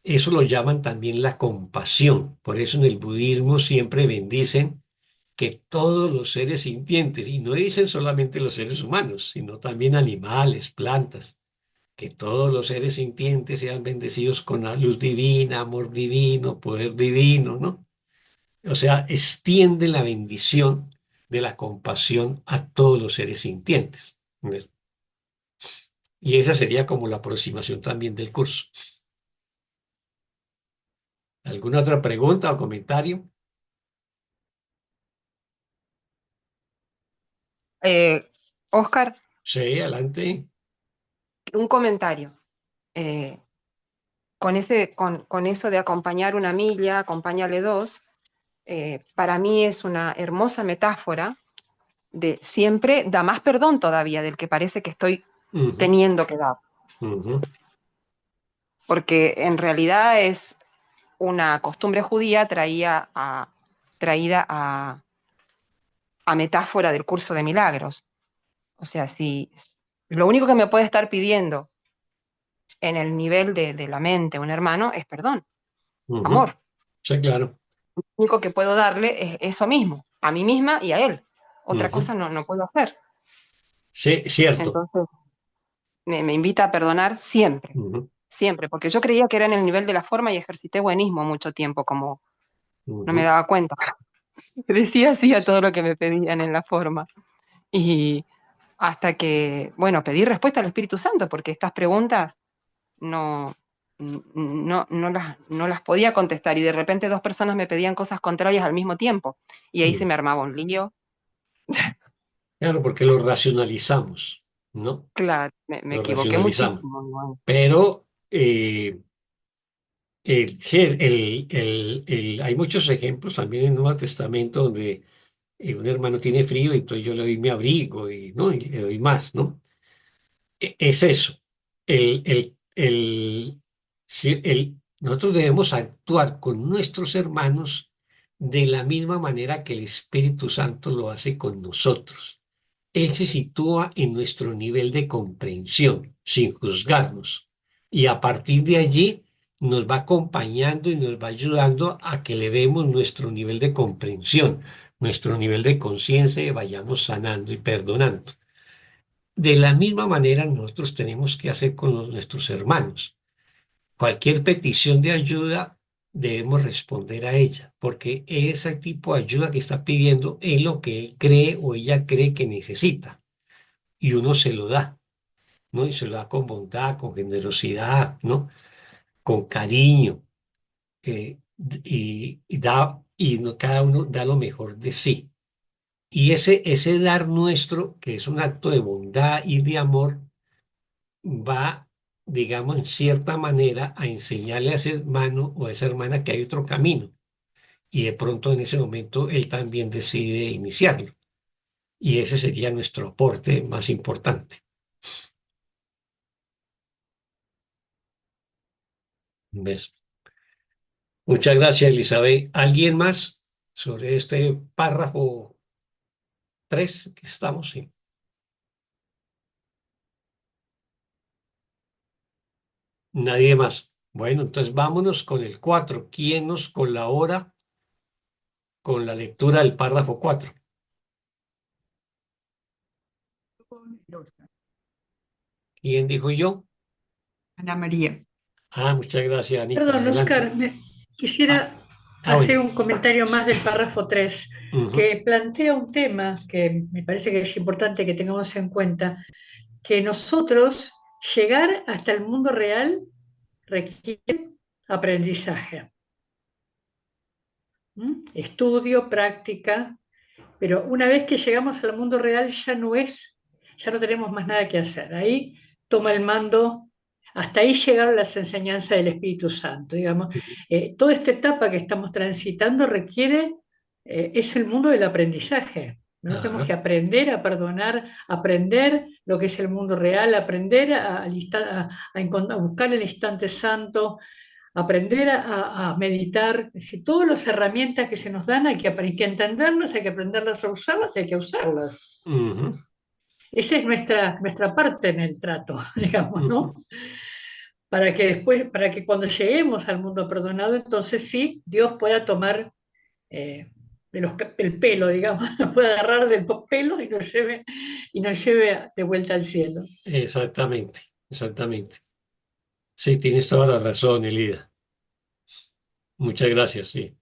eso lo llaman también la compasión. Por eso en el budismo siempre bendicen que todos los seres sintientes, y no dicen solamente los seres humanos, sino también animales, plantas, que todos los seres sintientes sean bendecidos con la luz divina, amor divino, poder divino, ¿no? O sea, extiende la bendición de la compasión a todos los seres sintientes. ¿Ves? Y esa sería como la aproximación también del curso. ¿Alguna otra pregunta o comentario? Oscar, Sí, adelante. un comentario. Eh, con eso de acompañar una milla, acompáñale dos, para mí es una hermosa metáfora de siempre da más perdón todavía del que parece que estoy teniendo que dar. Porque en realidad es una costumbre judía traída a metáfora del curso de milagros. O sea, si lo único que me puede estar pidiendo en el nivel de la mente un hermano es perdón, amor. Sí, claro. Lo único que puedo darle es eso mismo, a mí misma y a él. Otra Ujú. cosa no puedo hacer. Sí, cierto. Entonces, me invita a perdonar siempre, Ujú, siempre, porque yo creía que era en el nivel de la forma y ejercité buenismo mucho tiempo, como no me ujú. daba cuenta. Decía sí a todo lo que me pedían en la forma. Y hasta que, bueno, pedí respuesta al Espíritu Santo, porque estas preguntas no, no las podía contestar y de repente dos personas me pedían cosas contrarias al mismo tiempo y ahí se Mm. me armaba un lío. Claro, porque lo racionalizamos, ¿no? Claro, me Lo equivoqué racionalizamos. muchísimo igual. Pero sí, hay muchos ejemplos también en el Nuevo Testamento donde un hermano tiene frío y entonces yo le doy mi abrigo y, ¿no? Y le doy más, ¿no? Es eso. El, el, el, sí, nosotros debemos actuar con nuestros hermanos de la misma manera que el Espíritu Santo lo hace con nosotros. Él se sitúa en nuestro nivel de comprensión, sin juzgarnos. Y a partir de allí nos va acompañando y nos va ayudando a que elevemos nuestro nivel de comprensión, nuestro nivel de conciencia y vayamos sanando y perdonando. De la misma manera nosotros tenemos que hacer con nuestros hermanos. Cualquier petición de ayuda debemos responder a ella, porque ese tipo de ayuda que está pidiendo es lo que él cree o ella cree que necesita y uno se lo da, ¿no? Y se lo da con bondad, con generosidad, ¿no? Con cariño, cada uno da lo mejor de sí. Y ese dar nuestro, que es un acto de bondad y de amor, va, digamos, en cierta manera a enseñarle a ese hermano o a esa hermana que hay otro camino. Y de pronto en ese momento él también decide iniciarlo. Y ese sería nuestro aporte más importante. ¿Ves? Muchas gracias, Elizabeth. ¿Alguien más sobre este párrafo 3 que estamos? Sí. Nadie más. Bueno, entonces vámonos con el 4. ¿Quién nos colabora con la lectura del párrafo 4? ¿Quién dijo yo? Ana María. Ah, muchas gracias, Anita. Perdón, Adelante. Oscar, Ah, quisiera bueno. hacer un comentario más del párrafo 3 Ujú. que plantea un tema que me parece que es importante que tengamos en cuenta, que nosotros llegar hasta el mundo real requiere aprendizaje, estudio, práctica, pero una vez que llegamos al mundo real ya no tenemos más nada que hacer. Ahí toma el mando, hasta ahí llegaron las enseñanzas del Espíritu Santo, digamos. Toda esta etapa que estamos transitando es el mundo del aprendizaje. Nosotros tenemos que Ajá. aprender a perdonar, aprender lo que es el mundo real, aprender a buscar el instante santo, aprender a meditar. Es decir, todas las herramientas que se nos dan hay que entenderlas, hay que aprenderlas a usarlas, hay que usarlas. Ujú, Esa es nuestra parte en el trato, digamos, ujú. ¿no? Para que después, para que cuando lleguemos al mundo perdonado, entonces sí, Dios pueda tomar eh, el pelo, digamos, nos puede agarrar del pelo y nos lleve de vuelta al cielo. Exactamente, exactamente. Sí, tienes toda la razón, Elida. Muchas gracias, sí.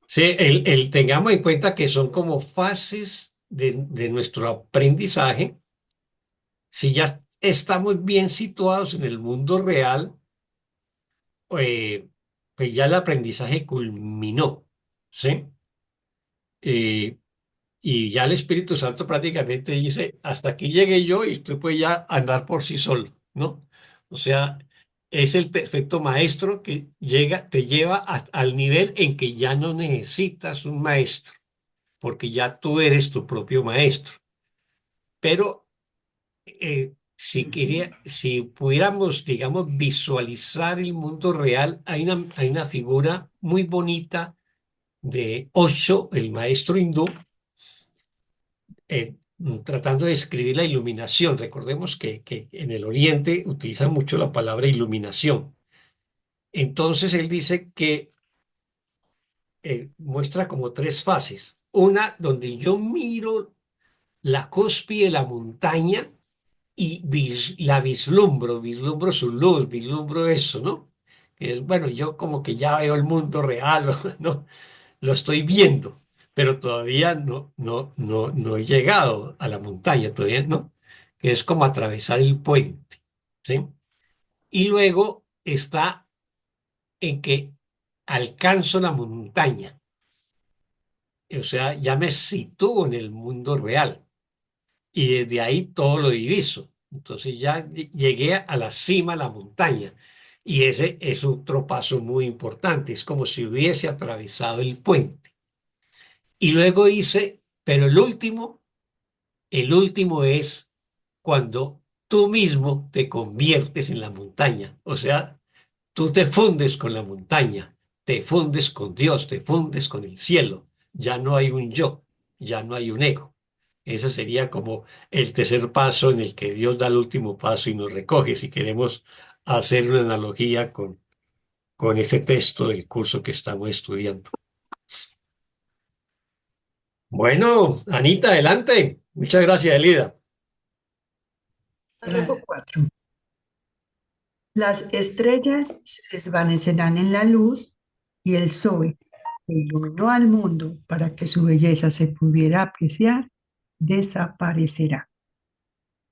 Sí, tengamos en cuenta que son como fases de nuestro aprendizaje. Si ya estamos bien situados en el mundo real, eh, pues ya el aprendizaje culminó, ¿sí? Eh, y ya el Espíritu Santo prácticamente dice, hasta aquí llegué yo y usted puede ya andar por sí solo, ¿no? O sea, es el perfecto maestro que llega, te lleva al nivel en que ya no necesitas un maestro, porque ya tú eres tu propio maestro. Pero si pudiéramos, digamos, visualizar el mundo real, hay una figura muy bonita de Osho, el maestro hindú, tratando de describir la iluminación. Recordemos que en el Oriente utilizan mucho la palabra iluminación. Entonces él dice que muestra como tres fases. Una donde yo miro la cúspide de la montaña y la vislumbro su luz, vislumbro eso, ¿no? Que es, bueno, yo como que ya veo el mundo real, ¿no? Lo estoy viendo, pero todavía no he llegado a la montaña, todavía no, que es como atravesar el puente, ¿sí? Y luego está en que alcanzo la montaña, o sea, ya me sitúo en el mundo real y desde ahí todo lo diviso. Entonces ya llegué a la cima de la montaña y ese es otro paso muy importante, es como si hubiese atravesado el puente. Y luego hice, pero el último es cuando tú mismo te conviertes en la montaña, o sea, tú te fundes con la montaña, te fundes con Dios, te fundes con el cielo. Ya no hay un yo, ya no hay un ego. Ese sería como el tercer paso en el que Dios da el último paso y nos recoge, si queremos hacer una analogía con ese texto del curso que estamos estudiando. Bueno, Anita, adelante. Muchas gracias, Elida. Párrafo 4. Las estrellas se desvanecerán en la luz y el sol, que iluminó al mundo para que su belleza se pudiera apreciar, desaparecerá.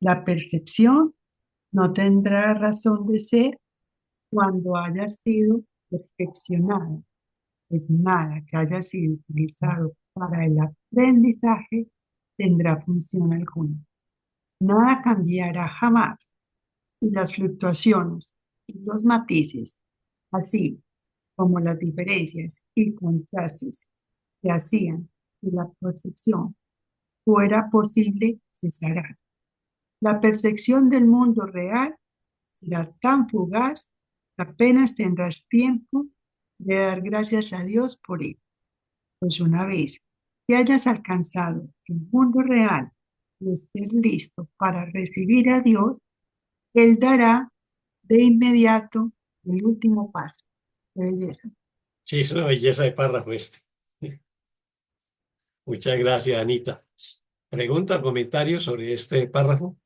La percepción no tendrá razón de ser cuando haya sido perfeccionada, pues nada que haya sido utilizado para el aprendizaje tendrá función alguna. Nada cambiará jamás y las fluctuaciones y los matices, así como las diferencias y contrastes que hacían que la percepción fuera posible, cesarán. La percepción del mundo real será tan fugaz que apenas tendrás tiempo de dar gracias a Dios por él. Pues una vez que hayas alcanzado el mundo real y estés listo para recibir a Dios, Él dará de inmediato el último paso. Qué belleza. Sí, es una belleza de párrafo este. Muchas gracias, Anita. ¿Pregunta o comentario sobre este párrafo?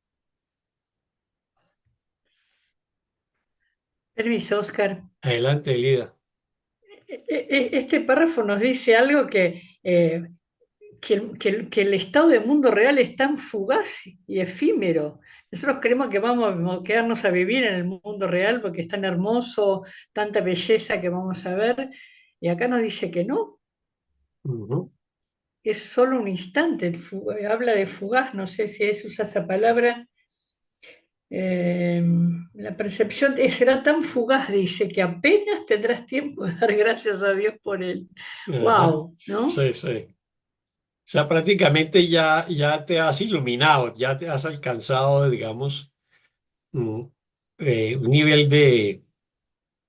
Permiso, Oscar. Adelante, Elida. Este párrafo nos dice algo que el estado del mundo real es tan fugaz y efímero. Nosotros creemos que vamos a quedarnos a vivir en el mundo real porque es tan hermoso, tanta belleza que vamos a ver, y acá nos dice que no, Ujú. es solo un instante, habla de fugaz, no sé si es usa esa palabra. La percepción será tan fugaz, dice, que apenas tendrás tiempo de dar gracias a Dios por él. Ajá. ¡Wow! ¿No? Sí, sí. O sea, prácticamente ya te has iluminado, ya te has alcanzado, digamos, mm, un nivel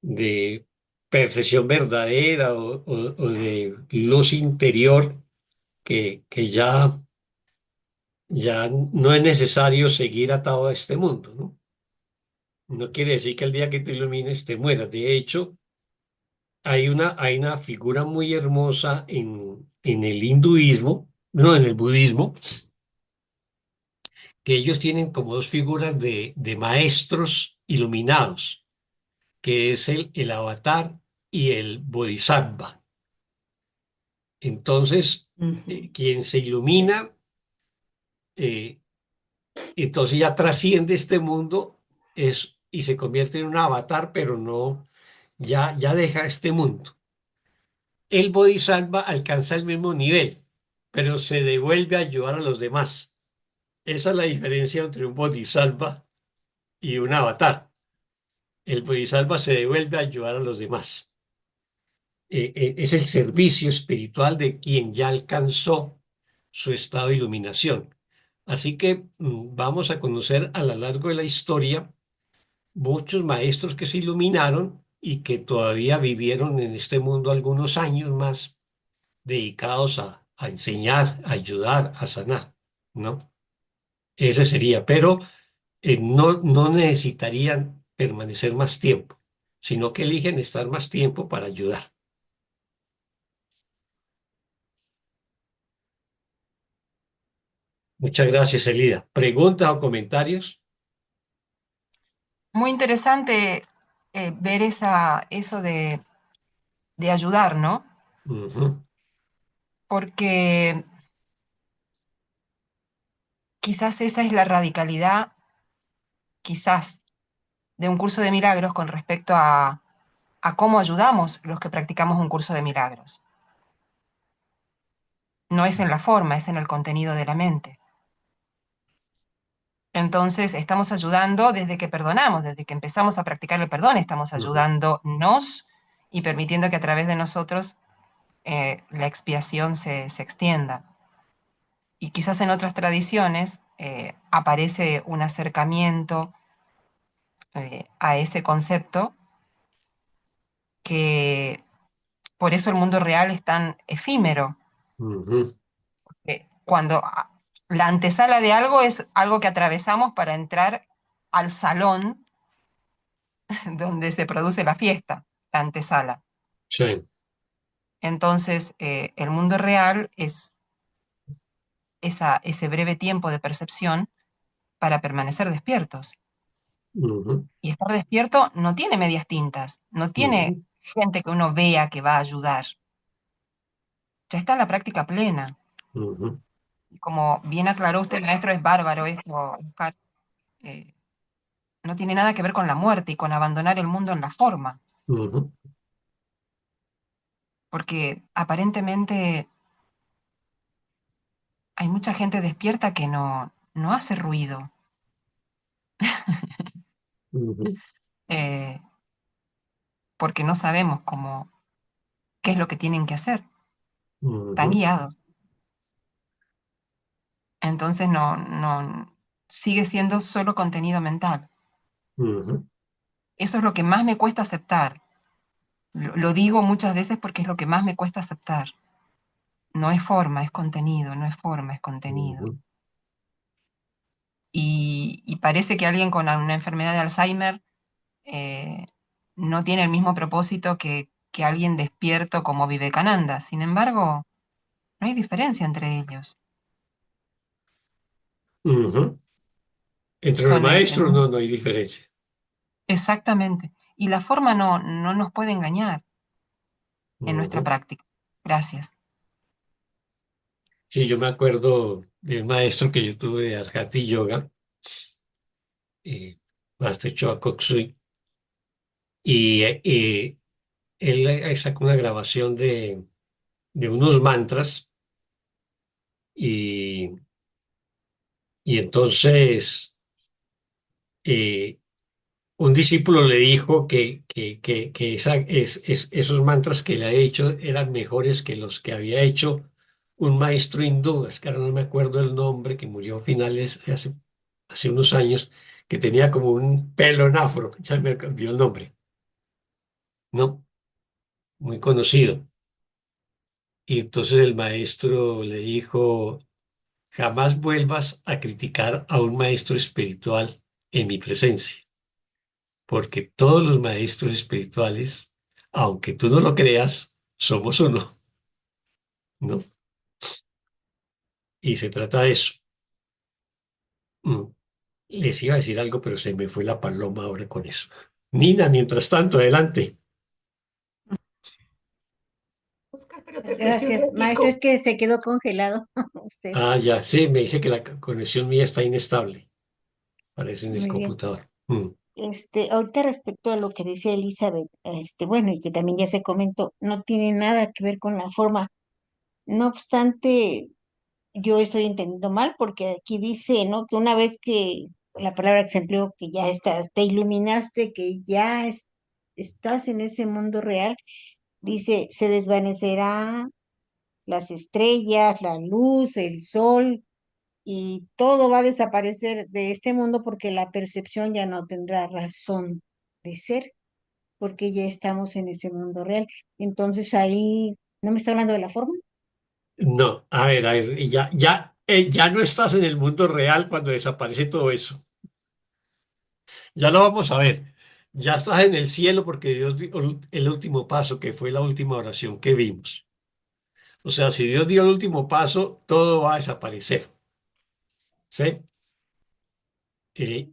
de percepción verdadera o de luz interior que ya no es necesario seguir atado a este mundo, ¿no? No quiere decir que el día que te ilumines te mueras. De hecho, hay una figura muy hermosa en el hinduismo, no, en el budismo, que ellos tienen como dos figuras de maestros iluminados, que es el avatar y el bodhisattva. Entonces, Ujú. quien se ilumina, eh, entonces ya trasciende este mundo y se convierte en un avatar, pero no, ya deja este mundo. El bodhisattva alcanza el mismo nivel, pero se devuelve a ayudar a los demás. Esa es la diferencia entre un bodhisattva y un avatar. El bodhisattva se devuelve a ayudar a los demás. Es el servicio espiritual de quien ya alcanzó su estado de iluminación. Así que vamos a conocer a lo largo de la historia muchos maestros que se iluminaron y que todavía vivieron en este mundo algunos años más dedicados a enseñar, a ayudar, a sanar, ¿no? Ese sería, pero no necesitarían permanecer más tiempo, sino que eligen estar más tiempo para ayudar. Muchas gracias, Elida. ¿Preguntas o comentarios? Muy interesante ver eso de ayudar, ¿no? Ujú, Porque quizás esa es la radicalidad, quizás, de un curso de milagros con respecto a cómo ayudamos los que practicamos un curso de milagros. No es en la forma, es en el contenido de la mente. Entonces, estamos ayudando desde que perdonamos, desde que empezamos a practicar el perdón, estamos ujú, ayudándonos y permitiendo que a través de nosotros la expiación se extienda. Y quizás en otras tradiciones aparece un acercamiento a ese concepto que por eso el mundo real es tan efímero. ujú, Cuando la antesala de algo es algo que atravesamos para entrar al salón donde se produce la fiesta, la antesala. sí, Entonces, el mundo real es ese breve tiempo de percepción para permanecer despiertos. ujú, Y estar despierto no tiene medias tintas, no tiene ujú, gente que uno vea que va a ayudar. Ya está en la práctica plena. ujú, Y como bien aclaró usted, maestro, es bárbaro esto, Oscar. eh, no tiene nada que ver con la muerte y con abandonar el mundo en la forma, ujú, porque aparentemente hay mucha gente despierta que no hace ruido, ujú, eh, porque no sabemos qué es lo que tienen que hacer. Están ujú, guiados. Entonces no sigue siendo solo contenido mental. ujú, Eso es lo que más me cuesta aceptar. Lo digo muchas veces porque es lo que más me cuesta aceptar. No es forma, es contenido, no es forma, es contenido. ujú, Y parece que alguien con una enfermedad de Alzheimer eh, no tiene el mismo propósito que alguien despierto como Vivekananda. Sin embargo, no hay diferencia entre ellos. ujú. Entre los Son el maestros mundo. no hay diferencia. Exactamente. Y la forma no nos puede engañar en nuestra Ujú. práctica. Gracias. Sí, yo me acuerdo del maestro que yo tuve de Arhati Yoga, Master Choa Kok Sui, y él sacó una grabación de unos mantras y, y entonces eh, un discípulo le dijo que esos mantras que le había hecho eran mejores que los que había hecho un maestro hindú, es que ahora no me acuerdo el nombre, que murió a finales, hace unos años, que tenía como un pelo en afro, ya me cambió el nombre, ¿no? Muy conocido. Y entonces el maestro le dijo, jamás vuelvas a criticar a un maestro espiritual en mi presencia, porque todos los maestros espirituales, aunque tú no lo creas, somos uno, ¿no? Y se trata de eso. Mm. Les iba a decir algo, pero se me fue la paloma ahora con eso. Nina, mientras tanto, adelante. Oscar, pero te ofreció un Gracias, maestro, es ratico. que se quedó congelado usted. Ah, ya, sí, me dice que la conexión mía está inestable, parece en el Muy bien. computador. Mm. Ahorita respecto a lo que decía Elizabeth, bueno, y que también ya se comentó, no tiene nada que ver con la forma. No obstante, yo estoy entendiendo mal porque aquí dice, ¿no? Que una vez que la palabra que se empleó, que ya estás, te iluminaste, que ya estás en ese mundo real, dice, se desvanecerá las estrellas, la luz, el sol, y todo va a desaparecer de este mundo porque la percepción ya no tendrá razón de ser, porque ya estamos en ese mundo real. Entonces ahí, ¿no me está hablando de la forma? No, a ver, ya no estás en el mundo real cuando desaparece todo eso. Ya lo vamos a ver. Ya estás en el cielo porque Dios dio el último paso, que fue la última oración que vimos. O sea, si Dios dio el último paso, todo va a desaparecer. ¿sí?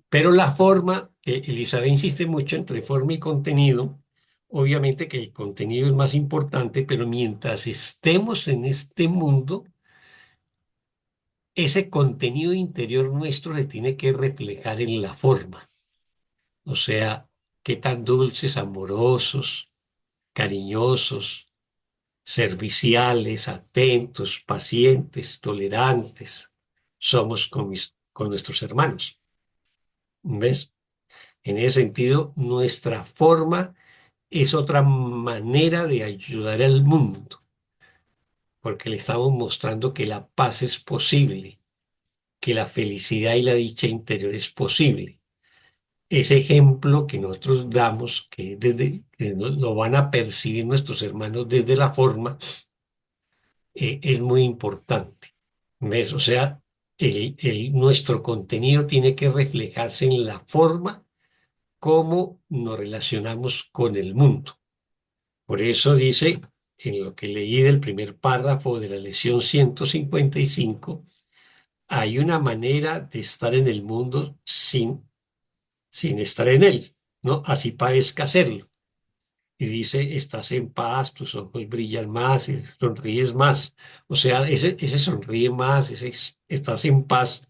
Pero la forma, Elizabeth insiste mucho entre forma y contenido. Obviamente que el contenido es más importante, pero mientras estemos en este mundo, ese contenido interior nuestro se tiene que reflejar en la forma. O sea, qué tan dulces, amorosos, cariñosos, serviciales, atentos, pacientes, tolerantes somos con nuestros hermanos. ¿Ves? En ese sentido, nuestra forma es otra manera de ayudar al mundo, porque le estamos mostrando que la paz es posible, que la felicidad y la dicha interior es posible. Ese ejemplo que nosotros damos, que lo van a percibir nuestros hermanos desde la forma, es muy importante. ¿Ves? O sea, nuestro contenido tiene que reflejarse en la forma como nos relacionamos con el mundo. Por eso dice, en lo que leí del primer párrafo de la lección 155, hay una manera de estar en el mundo sin estar en él, ¿no? Así parezca hacerlo. Y dice, estás en paz, tus ojos brillan más, sonríes más. O sea, ese sonríe más, estás en paz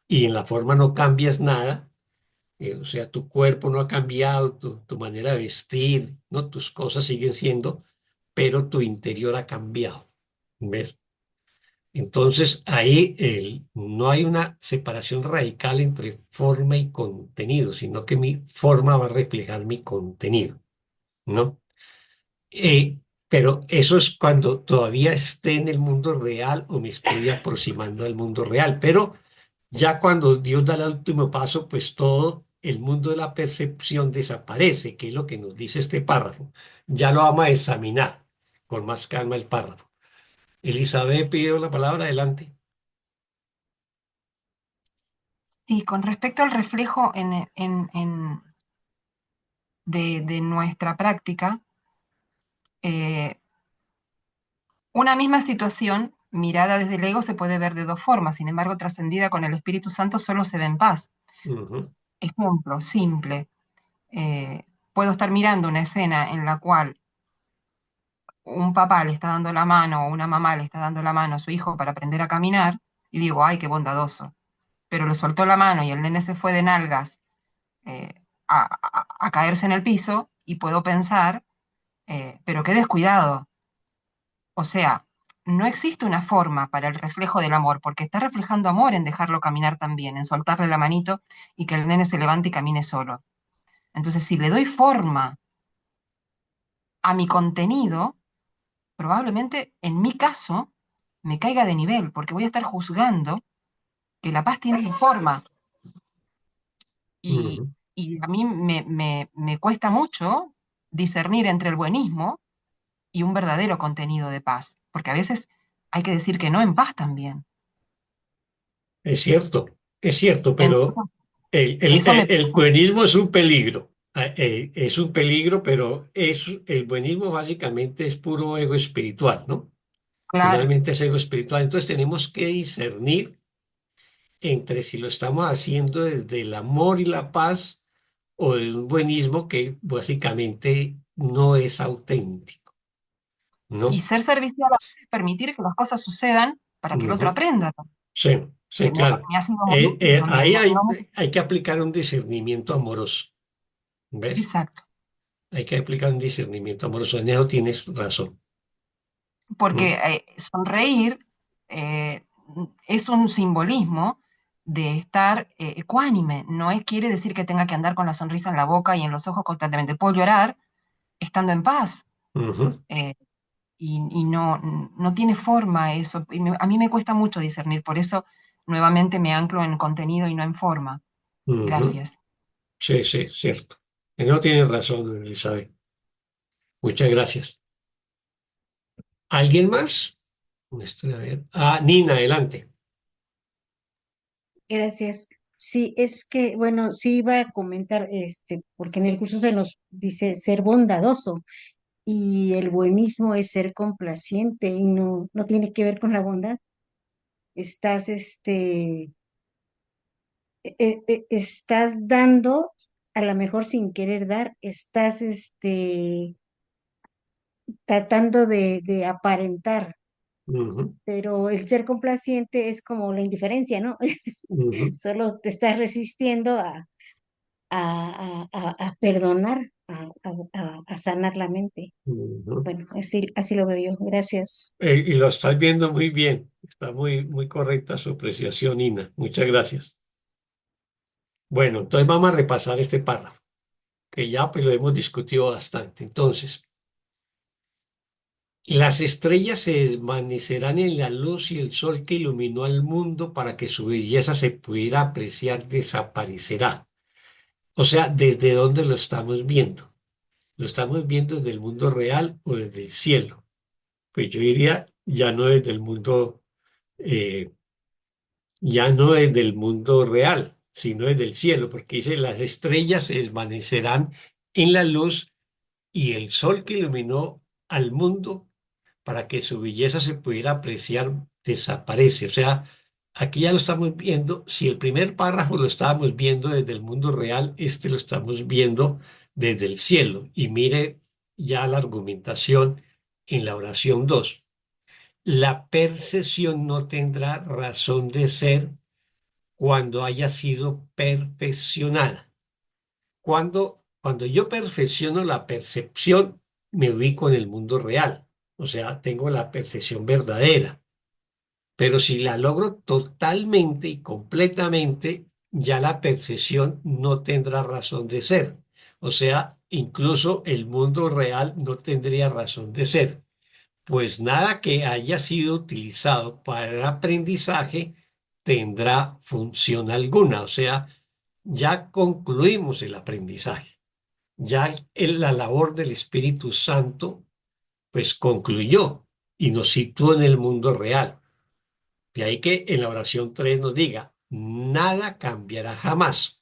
y en la forma no cambias nada. O sea, tu cuerpo no ha cambiado, tu manera de vestir, ¿no? Tus cosas siguen siendo, pero tu interior ha cambiado. ¿Ves? Entonces, ahí no hay una separación radical entre forma y contenido, sino que mi forma va a reflejar mi contenido, ¿no? Eh, pero eso es cuando todavía esté en el mundo real o me estoy aproximando al mundo real. Pero ya cuando Dios da el último paso, pues todo el mundo de la percepción desaparece, que es lo que nos dice este párrafo. Ya lo vamos a examinar con más calma el párrafo. Elizabeth pidió la palabra, adelante. Sí, con respecto al reflejo de nuestra práctica, eh, una misma situación mirada desde el ego se puede ver de dos formas, sin embargo, trascendida con el Espíritu Santo solo se ve en paz. Ujú, Ejemplo simple, puedo estar mirando una escena en la cual un papá le está dando la mano o una mamá le está dando la mano a su hijo para aprender a caminar y digo, ay, qué bondadoso. Pero le soltó la mano y el nene se fue de nalgas eh, a caerse en el piso y puedo pensar, pero qué descuidado. O sea, no existe una forma para el reflejo del amor, porque está reflejando amor en dejarlo caminar también, en soltarle la manito y que el nene se levante y camine solo. Entonces, si le doy forma a mi contenido, probablemente en mi caso me caiga de nivel, porque voy a estar juzgando que la paz tiene forma. Y, ujú. y a mí me cuesta mucho discernir entre el buenismo y un verdadero contenido de paz, porque a veces hay que decir que no en paz también. Es cierto, pero Entonces, eso me... el buenismo es un peligro. Es un peligro, pero el buenismo básicamente es puro ego espiritual, ¿no? Claro, Finalmente es ego espiritual. Entonces tenemos que discernir entre si lo estamos haciendo desde el amor y la paz o desde un buenismo que básicamente no es auténtico, y ¿no? ser servicial a veces es permitir que las cosas sucedan para que el otro Ujú. aprenda. Sí, sí, claro. Me ha sido muy útil donde Ahí no hay que aplicar un discernimiento amoroso, ¿ves? exacto, Hay que aplicar un discernimiento amoroso. En eso tienes razón. porque ¿Mm? sonreír eh, es un simbolismo de estar ecuánime, quiere decir que tenga que andar con la sonrisa en la boca y en los ojos constantemente. Puedo llorar estando en paz, Ujú, eh, y no tiene forma eso. A mí me cuesta mucho discernir, por eso nuevamente me anclo en contenido y no en forma. ujú. Gracias. Sí, sí, cierto. En eso tienes razón, Elizabeth. Muchas gracias. ¿Alguien más? Estoy a ver. Ah, Nina, adelante. Gracias. Sí, es que, bueno, sí iba a comentar, porque en el curso se nos dice ser bondadoso y el buenismo es ser complaciente y no tiene que ver con la bondad. Estás, estás dando, a lo mejor sin querer dar, estás tratando de aparentar, Ujú, pero el ser complaciente es como la indiferencia, ¿no? ujú, Solo te estás resistiendo a perdonar, a sanar la mente. ujú. Bueno, así lo veo yo. Gracias. Y lo estás viendo muy bien. Está muy, muy correcta su apreciación, Ina. Muchas gracias. Bueno, entonces vamos a repasar este párrafo, que ya pues lo hemos discutido bastante. Entonces, las estrellas se desvanecerán en la luz y el sol que iluminó al mundo para que su belleza se pudiera apreciar desaparecerá. O sea, ¿desde dónde lo estamos viendo? ¿Lo estamos viendo desde el mundo real o desde el cielo? Pues yo diría, eh, ya no desde el mundo real, sino desde el cielo, porque dice, las estrellas se desvanecerán en la luz y el sol que iluminó al mundo para que su belleza se pudiera apreciar desaparece. O sea, aquí ya lo estamos viendo. Si el primer párrafo lo estábamos viendo desde el mundo real, este lo estamos viendo desde el cielo. Y mire ya la argumentación en la oración 2. La percepción no tendrá razón de ser cuando haya sido perfeccionada. Cuando yo perfecciono la percepción, me ubico en el mundo real, o sea, tengo la percepción verdadera. Pero si la logro totalmente y completamente, ya la percepción no tendrá razón de ser. O sea, incluso el mundo real no tendría razón de ser, pues nada que haya sido utilizado para el aprendizaje tendrá función alguna. O sea, ya concluimos el aprendizaje. Ya la labor del Espíritu Santo, pues concluyó y nos situó en el mundo real. De ahí que en la oración 3 nos diga, nada cambiará jamás.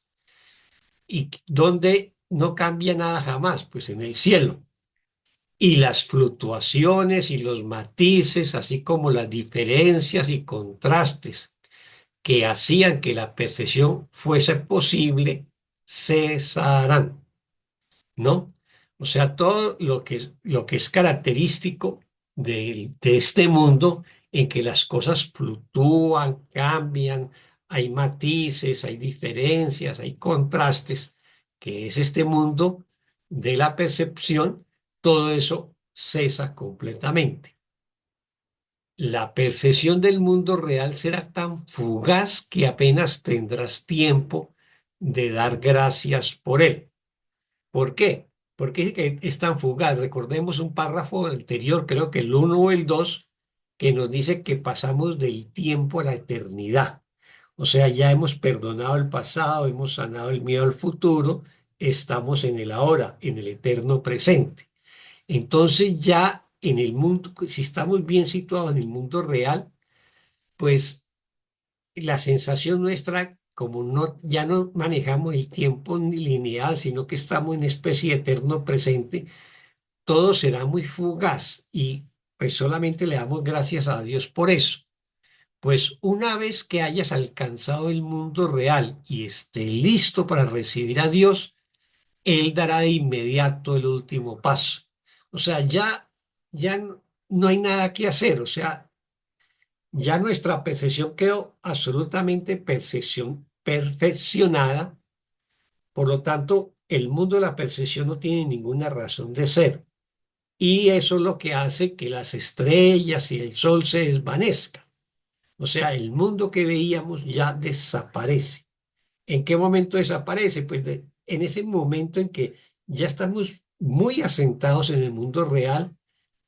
¿Y dónde no cambia nada jamás? Pues en el cielo. Y las fluctuaciones y los matices, así como las diferencias y contrastes que hacían que la percepción fuese posible, cesarán. ¿No? O sea, todo lo que es característico de este mundo en que las cosas fluctúan, cambian, hay matices, hay diferencias, hay contrastes, que es este mundo de la percepción, todo eso cesa completamente. La percepción del mundo real será tan fugaz que apenas tendrás tiempo de dar gracias por él. ¿Por qué? Porque es tan fugaz. Recordemos un párrafo anterior, creo que el uno o el 2, que nos dice que pasamos del tiempo a la eternidad. O sea, ya hemos perdonado el pasado, hemos sanado el miedo al futuro, estamos en el ahora, en el eterno presente. Entonces ya en el mundo, si estamos bien situados en el mundo real, pues la sensación nuestra, como no, ya no manejamos el tiempo lineal, sino que estamos en especie de eterno presente, todo será muy fugaz y pues solamente le damos gracias a Dios por eso. Pues una vez que hayas alcanzado el mundo real y esté listo para recibir a Dios, Él dará de inmediato el último paso. O sea, no hay nada que hacer. O sea, ya nuestra percepción quedó absolutamente perfeccionada, por lo tanto, el mundo de la percepción no tiene ninguna razón de ser. Y eso es lo que hace que las estrellas y el sol se desvanezcan. O sea, el mundo que veíamos ya desaparece. ¿En qué momento desaparece? Pues en ese momento en que ya estamos muy asentados en el mundo real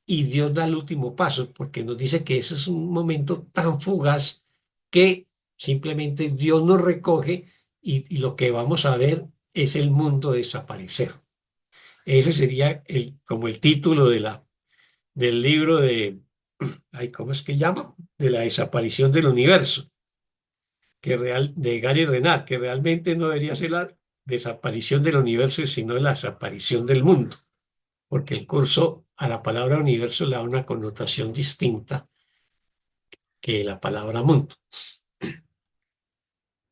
y Dios da el último paso, porque nos dice que ese es un momento tan fugaz que simplemente Dios nos recoge y lo que vamos a ver es el mundo desaparecer. Ese sería como el título del libro ay, ¿cómo es que llama? De la desaparición del universo, de Gary Renard, que realmente no debería ser la desaparición del universo, sino la desaparición del mundo, porque el curso a la palabra universo le da una connotación distinta que la palabra mundo.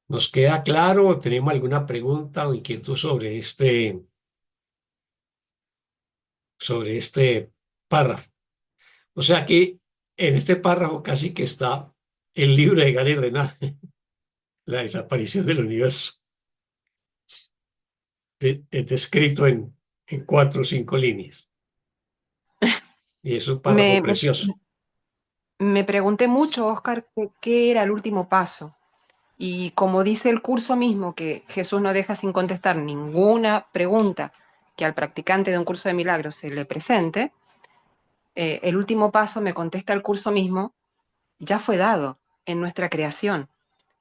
¿Nos queda claro o tenemos alguna pregunta o inquietud sobre este párrafo? O sea que en este párrafo casi que está el libro de Gary Renard, La desaparición del universo, descrito en 4 o 5 líneas. Y es un párrafo Me, me, precioso. me pregunté mucho, Oscar, qué era el último paso. Y como dice el curso mismo, que Jesús no deja sin contestar ninguna pregunta que al practicante de un curso de milagros se le presente, el último paso, me contesta el curso mismo, ya fue dado en nuestra creación.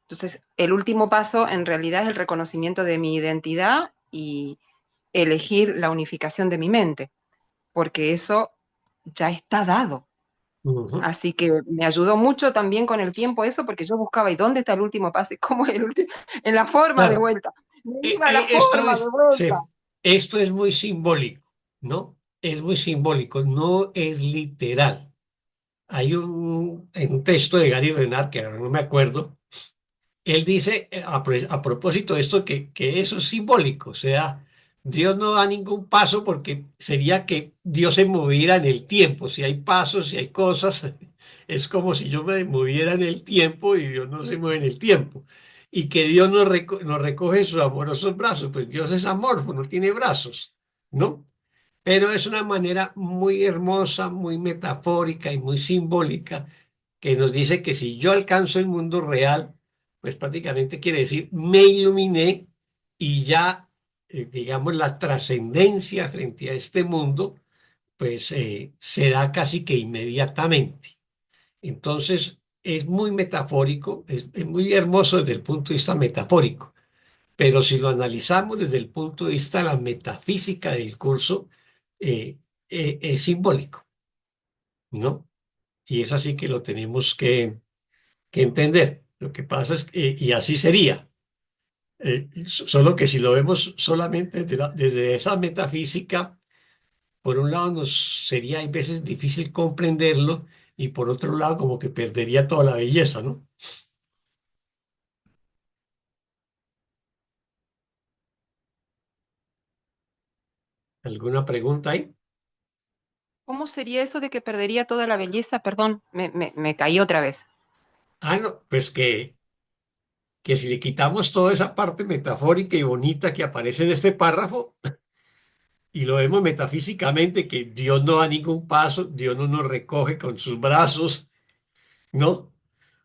Entonces, el último paso en realidad es el reconocimiento de mi identidad y elegir la unificación de mi mente, porque eso ya está dado. Ujú. Así que me ayudó mucho también con el tiempo eso, porque yo buscaba, ¿y dónde está el último paso? ¿Y cómo es el último? En la forma de Claro, vuelta. Me iba a la esto forma de sí, vuelta. esto es muy simbólico, ¿no? Es muy simbólico, no es literal. Hay en un texto de Gary Renard, que ahora no me acuerdo, él dice a propósito de esto que eso es simbólico, o sea, Dios no da ningún paso porque sería que Dios se moviera en el tiempo. Si hay pasos, si hay cosas, es como si yo me moviera en el tiempo y Dios no se mueve en el tiempo. Y que Dios nos recoge en sus amorosos brazos, pues Dios es amorfo, no tiene brazos, ¿no? Pero es una manera muy hermosa, muy metafórica y muy simbólica que nos dice que si yo alcanzo el mundo real, pues prácticamente quiere decir me iluminé y ya, digamos, la trascendencia frente a este mundo, pues se da casi que inmediatamente. Entonces, es muy metafórico, es muy hermoso desde el punto de vista metafórico, pero si lo analizamos desde el punto de vista de la metafísica del curso, eh, es simbólico, ¿no? Y es así que lo tenemos que entender. Lo que pasa es que, y así sería, solo que si lo vemos solamente desde esa metafísica, por un lado nos sería a veces difícil comprenderlo y por otro lado como que perdería toda la belleza, ¿no? ¿Alguna pregunta ahí? ¿Cómo sería eso de que perdería toda la belleza? Perdón, me caí otra vez. Ah, no, pues que si le quitamos toda esa parte metafórica y bonita que aparece en este párrafo y lo vemos metafísicamente, que Dios no da ningún paso, Dios no nos recoge con sus brazos, ¿no?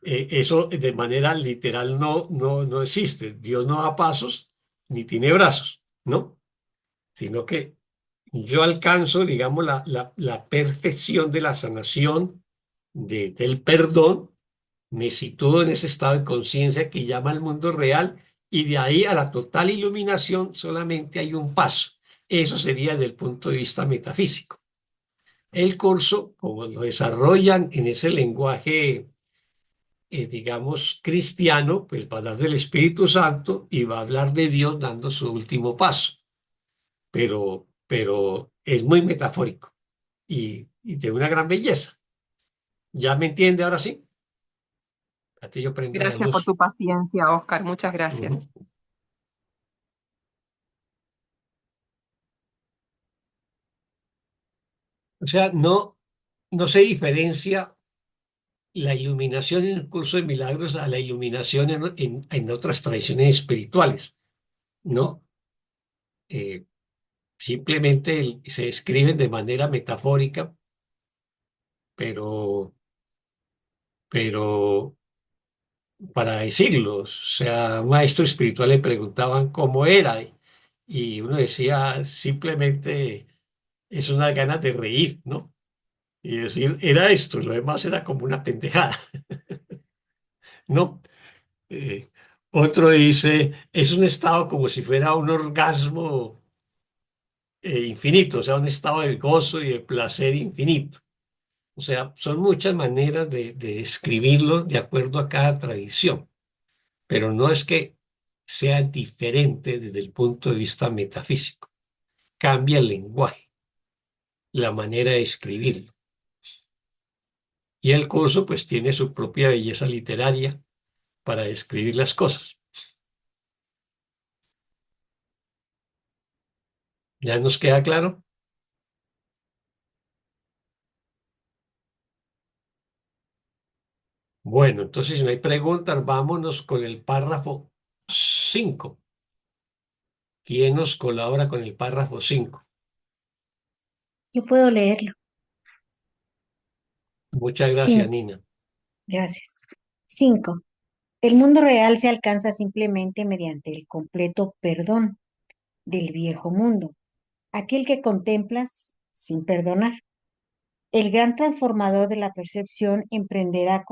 Eso de manera literal no existe. Dios no da pasos ni tiene brazos, ¿no? Sino que yo alcanzo, digamos, la perfección de la sanación, del perdón, me sitúo en ese estado de conciencia que llama al mundo real y de ahí a la total iluminación solamente hay un paso. Eso sería desde el punto de vista metafísico. El curso, como lo desarrollan en ese lenguaje digamos, cristiano, pues va a hablar del Espíritu Santo y va a hablar de Dios dando su último paso, pero es muy metafórico y de una gran belleza. ¿Ya me entiende ahora sí? A ti yo prendo la Gracias por luz. tu paciencia, Oscar. Muchas gracias. Ujú. O sea, no se diferencia la iluminación en el curso de milagros a la iluminación en otras tradiciones espirituales, ¿no? Eh, simplemente se escriben de manera metafórica, pero pero para decirlo, o sea, a un maestro espiritual le preguntaban cómo era y uno decía simplemente es unas ganas de reír, ¿no? Y decir, era esto, lo demás era como una pendejada, ¿no? Eh, otro dice, es un estado como si fuera un orgasmo infinito, o sea, un estado de gozo y de placer infinito. O sea, son muchas maneras de escribirlo de acuerdo a cada tradición. Pero no es que sea diferente desde el punto de vista metafísico. Cambia el lenguaje, la manera de escribirlo. Y el curso pues tiene su propia belleza literaria para describir las cosas. ¿Ya nos queda claro? Bueno, entonces si no hay preguntas, vámonos con el párrafo 5. ¿Quién nos colabora con el párrafo 5? Yo puedo leerlo. Muchas gracias, 5. Nina. Gracias. 5. El mundo real se alcanza simplemente mediante el completo perdón del viejo mundo, aquel que contemplas sin perdonar. El gran transformador de la percepción emprenderá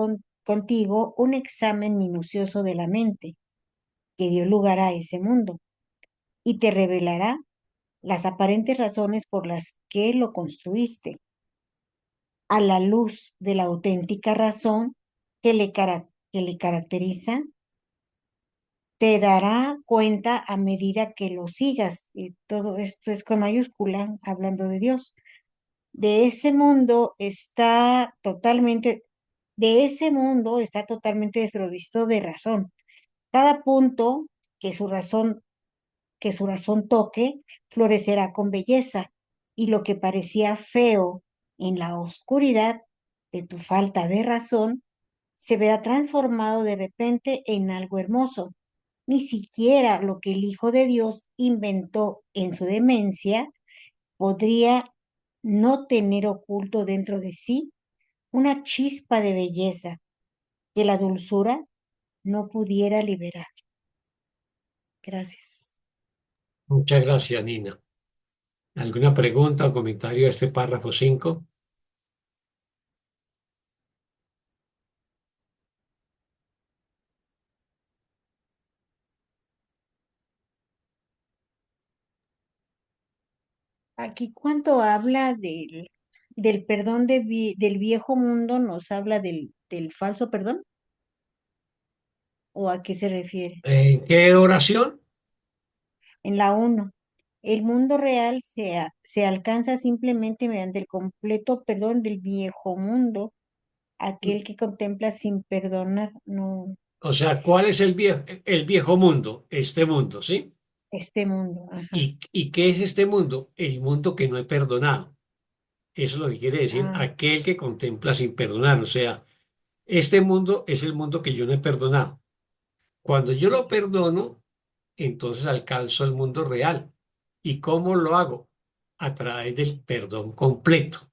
contigo un examen minucioso de la mente que dio lugar a ese mundo y te revelará las aparentes razones por las que lo construiste, a la luz de la auténtica razón que le caracteriza. Te dará cuenta a medida que lo sigas, y todo esto es con mayúscula, hablando de Dios. De ese mundo está totalmente, de ese mundo está totalmente desprovisto de razón. Cada punto que su razón, que su razón toque, florecerá con belleza, y lo que parecía feo en la oscuridad de tu falta de razón, se verá transformado de repente en algo hermoso. Ni siquiera lo que el Hijo de Dios inventó en su demencia podría no tener oculto dentro de sí una chispa de belleza que la dulzura no pudiera liberar. Gracias. Muchas gracias, Nina. ¿Alguna pregunta o comentario a este párrafo 5? Aquí cuando habla del perdón del viejo mundo, ¿nos habla del falso perdón? ¿O a qué se refiere? ¿En qué oración? En la 1, el mundo real se alcanza simplemente mediante el completo perdón del viejo mundo, aquel que contempla sin perdonar, no O sea, ¿cuál es el viejo mundo? Este mundo, ¿sí? este mundo. Ajá. ¿Y qué es este mundo? El mundo que no he perdonado. Eso es lo que quiere decir Ah, aquel que contempla sin perdonar. O sea, este mundo es el mundo que yo no he perdonado. Cuando yo lo perdono, entonces alcanzo el mundo real. ¿Y cómo lo hago? A través del perdón completo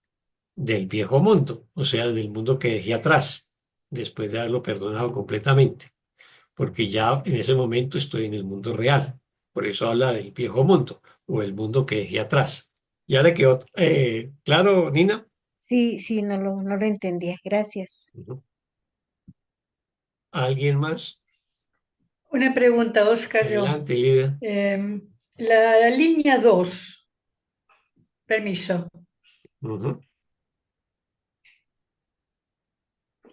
del viejo mundo, o sea, del mundo que dejé atrás, después de haberlo perdonado completamente, porque ya en ese momento estoy en el mundo real. Por eso habla del viejo mundo o el mundo que dejé atrás. ¿Ya le quedó claro, Nina? sí, sí, no lo entendía. Gracias. Ujú. ¿Alguien más? Una pregunta, Oscar, yo. Adelante, Lidia. La línea 2, permiso. Ujú.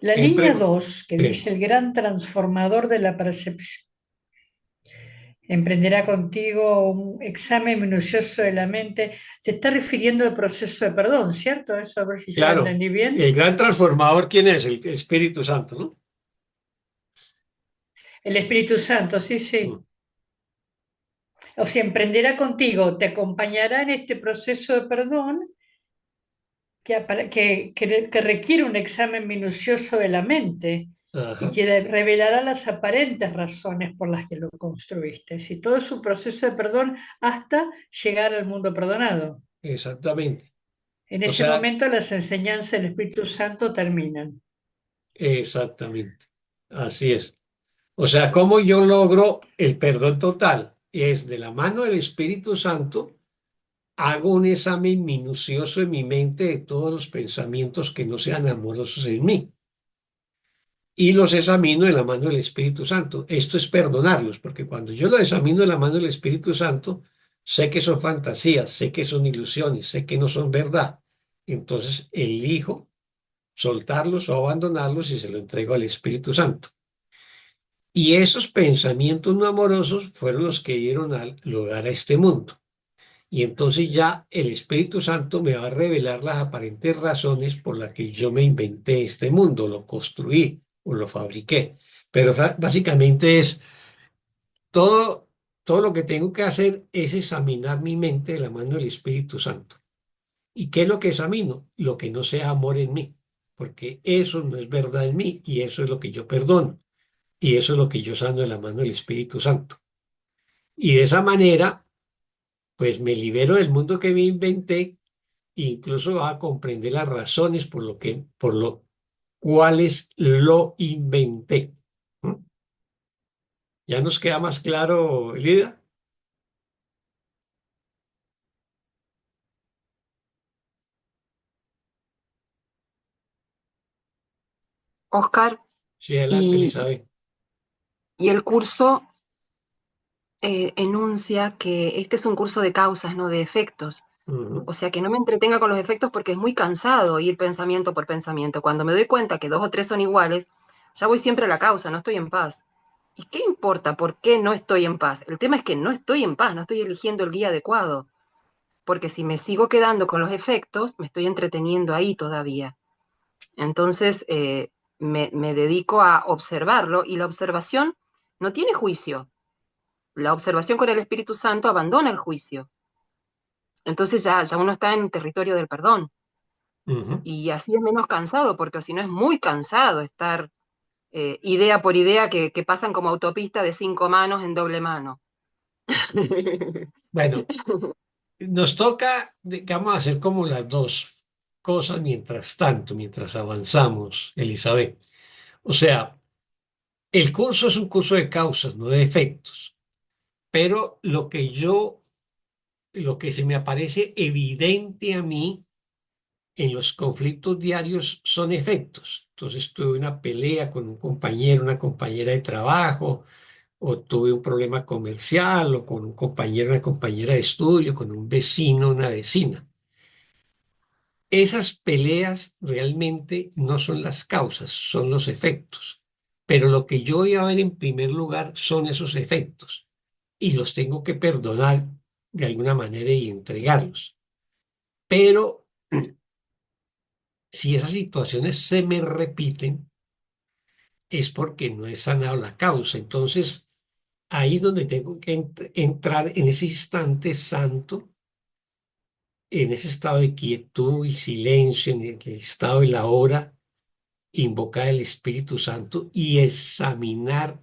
La ¿Qué línea pregu- 2, que qué? dice el gran transformador de la percepción, emprenderá contigo un examen minucioso de la mente. Se está refiriendo al proceso de perdón, ¿cierto? Eso, a ver si yo lo Claro, entendí bien. el gran transformador, ¿quién es? El Espíritu Santo, ¿no? El Espíritu Santo, sí, Mm. sí. O sea, emprenderá contigo, te acompañará en este proceso de perdón que requiere un examen minucioso de la mente y Ajá, que revelará las aparentes razones por las que lo construiste. Si todo es un proceso de perdón hasta llegar al mundo perdonado. exactamente. En O ese sea, momento las enseñanzas del Espíritu Santo terminan. exactamente. Así es. O sea, ¿cómo yo logro el perdón total? Es de la mano del Espíritu Santo, hago un examen minucioso en mi mente de todos los pensamientos que no sean amorosos en mí y los examino de la mano del Espíritu Santo. Esto es perdonarlos, porque cuando yo lo examino de la mano del Espíritu Santo, sé que son fantasías, sé que son ilusiones, sé que no son verdad. Entonces elijo soltarlos o abandonarlos y se lo entrego al Espíritu Santo. Y esos pensamientos no amorosos fueron los que dieron lugar a este mundo. Y entonces ya el Espíritu Santo me va a revelar las aparentes razones por las que yo me inventé este mundo, lo construí o lo fabriqué. Pero básicamente es todo, todo lo que tengo que hacer es examinar mi mente de la mano del Espíritu Santo. ¿Y qué es lo que examino? Lo que no sea amor en mí, porque eso no es verdad en mí y eso es lo que yo perdono y eso es lo que yo sano de la mano del Espíritu Santo. Y de esa manera, pues me libero del mundo que me inventé e incluso va a comprender las razones por lo cuales lo inventé. ¿Mm? ¿Ya nos queda más claro, Lida? Oscar, Sí, adelante, y, Elizabeth. y el curso enuncia que este es un curso de causas, no de efectos. Ujú. O sea, que no me entretenga con los efectos porque es muy cansado ir pensamiento por pensamiento. Cuando me doy cuenta que dos o tres son iguales, ya voy siempre a la causa, no estoy en paz. ¿Y qué importa por qué no estoy en paz? El tema es que no estoy en paz, no estoy eligiendo el guía adecuado. Porque si me sigo quedando con los efectos, me estoy entreteniendo ahí todavía. Entonces, me dedico a observarlo y la observación no tiene juicio. La observación con el Espíritu Santo abandona el juicio. Entonces ya uno está en territorio del perdón. Ujú. Y así es menos cansado, porque si no es muy cansado estar idea por idea que pasan como autopista de 5 manos en doble mano. Bueno, nos toca, digamos, hacer como las dos cosas mientras tanto, mientras avanzamos, Elizabeth. O sea, el curso es un curso de causas, no de efectos, pero lo que se me aparece evidente a mí en los conflictos diarios son efectos. Entonces tuve una pelea con un compañero, una compañera de trabajo, o tuve un problema comercial, o con un compañero, una compañera de estudio, con un vecino, una vecina. Esas peleas realmente no son las causas, son los efectos. Pero lo que yo voy a ver en primer lugar son esos efectos y los tengo que perdonar de alguna manera y entregarlos. Pero si esas situaciones se me repiten, es porque no he sanado la causa. Entonces, ahí es donde tengo que entrar en ese instante santo, en ese estado de quietud y silencio, en el estado de la hora, invocar el Espíritu Santo y examinar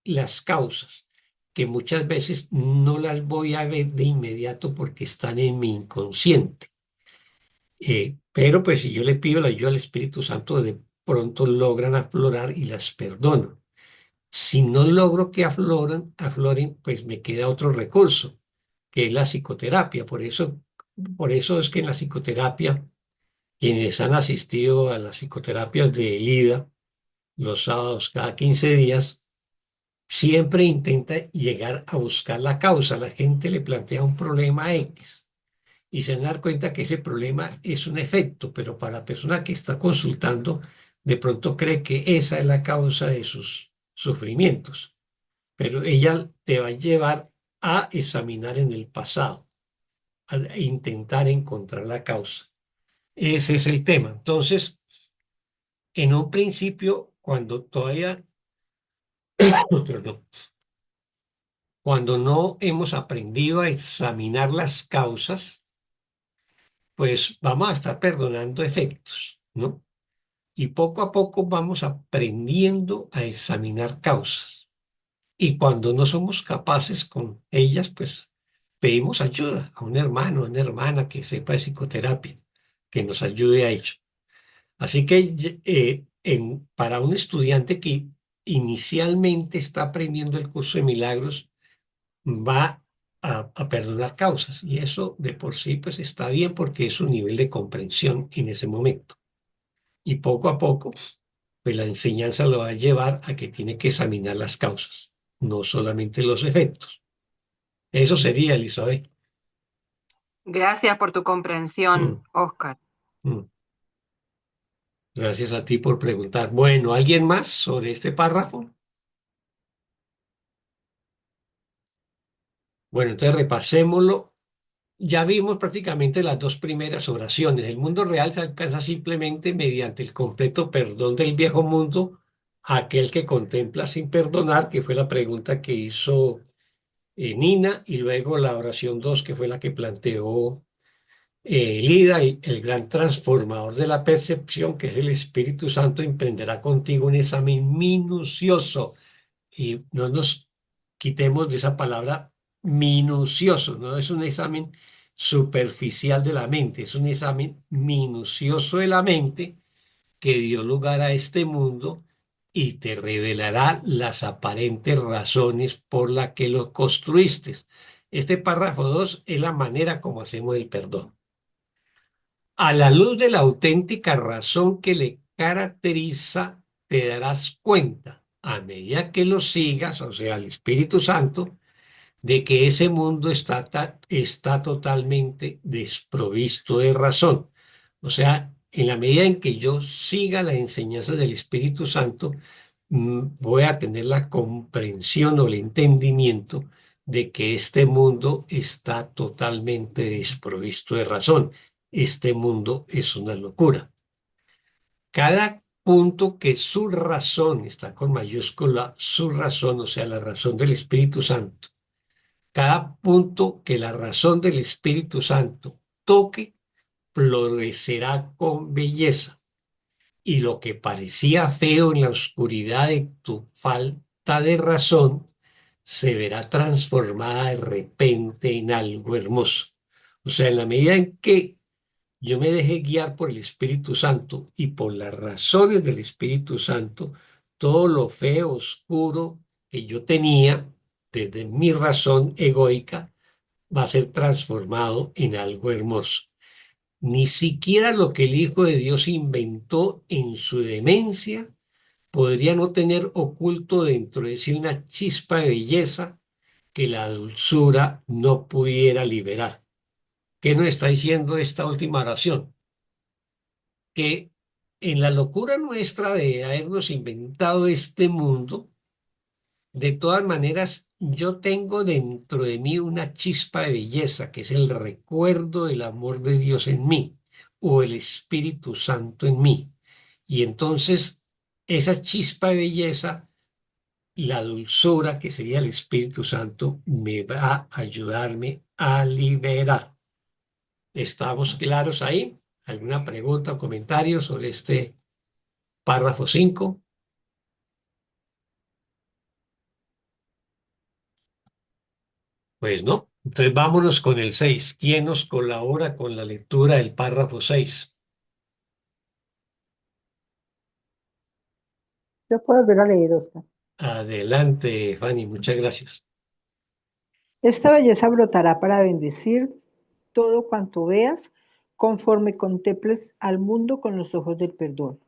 las causas, que muchas veces no las voy a ver de inmediato porque están en mi inconsciente. Pero pues si yo le pido la ayuda al Espíritu Santo, de pronto logran aflorar y las perdono. Si no logro que afloren, pues me queda otro recurso, que es la psicoterapia. Por eso es que en la psicoterapia, quienes han asistido a las psicoterapias de LIDA los sábados cada 15 días, siempre intenta llegar a buscar la causa. La gente le plantea un problema X y se van a dar cuenta que ese problema es un efecto, pero para la persona que está consultando, de pronto cree que esa es la causa de sus sufrimientos. Pero ella te va a llevar a examinar en el pasado, a intentar encontrar la causa. Ese es el tema. Entonces, en un principio, cuando todavía, perdón, cuando no hemos aprendido a examinar las causas, pues vamos a estar perdonando efectos, ¿no? Y poco a poco vamos aprendiendo a examinar causas. Y cuando no somos capaces con ellas, pues pedimos ayuda a un hermano, a una hermana que sepa de psicoterapia, que nos ayude a ello. Así que para un estudiante que inicialmente está aprendiendo el curso de milagros, va a perdonar causas. Y eso de por sí pues está bien porque es un nivel de comprensión en ese momento. Y poco a poco, pues la enseñanza lo va a llevar a que tiene que examinar las causas, no solamente los efectos. Eso sería, Elizabeth. Gracias por tu comprensión, Mm, Oscar. mm. Gracias a ti por preguntar. Bueno, ¿alguien más sobre este párrafo? Bueno, entonces repasémoslo. Ya vimos prácticamente las dos primeras oraciones. El mundo real se alcanza simplemente mediante el completo perdón del viejo mundo a aquel que contempla sin perdonar, que fue la pregunta que hizo Nina, y luego la oración 2, que fue la que planteó Lida, el gran transformador de la percepción, que es el Espíritu Santo, emprenderá contigo un examen minucioso. Y no nos quitemos de esa palabra minucioso, no es un examen superficial de la mente, es un examen minucioso de la mente que dio lugar a este mundo y te revelará las aparentes razones por las que lo construiste. Este párrafo 2 es la manera como hacemos el perdón. A la luz de la auténtica razón que le caracteriza, te darás cuenta, a medida que lo sigas, o sea, el Espíritu Santo, de que ese mundo está totalmente desprovisto de razón. O sea, en la medida en que yo siga la enseñanza del Espíritu Santo, voy a tener la comprensión o el entendimiento de que este mundo está totalmente desprovisto de razón. Este mundo es una locura. Cada punto que su razón, está con mayúscula, su razón, o sea, la razón del Espíritu Santo, cada punto que la razón del Espíritu Santo toque, florecerá con belleza. Y lo que parecía feo en la oscuridad de tu falta de razón, se verá transformada de repente en algo hermoso. O sea, en la medida en que yo me dejé guiar por el Espíritu Santo y por las razones del Espíritu Santo, todo lo feo, oscuro que yo tenía desde mi razón egoica va a ser transformado en algo hermoso. Ni siquiera lo que el Hijo de Dios inventó en su demencia podría no tener oculto dentro de sí una chispa de belleza que la dulzura no pudiera liberar. ¿Qué nos está diciendo esta última oración? Que en la locura nuestra de habernos inventado este mundo, de todas maneras, yo tengo dentro de mí una chispa de belleza, que es el recuerdo del amor de Dios en mí, o el Espíritu Santo en mí. Y entonces, esa chispa de belleza, la dulzura, que sería el Espíritu Santo, me va a ayudarme a liberar. ¿Estamos claros ahí? ¿Alguna pregunta o comentario sobre este párrafo 5? Pues no. Entonces vámonos con el 6. ¿Quién nos colabora con la lectura del párrafo 6? Yo puedo volver a leer, Oscar. Adelante, Fanny, muchas gracias. Esta belleza brotará para bendecir todo cuanto veas, conforme contemples al mundo con los ojos del perdón.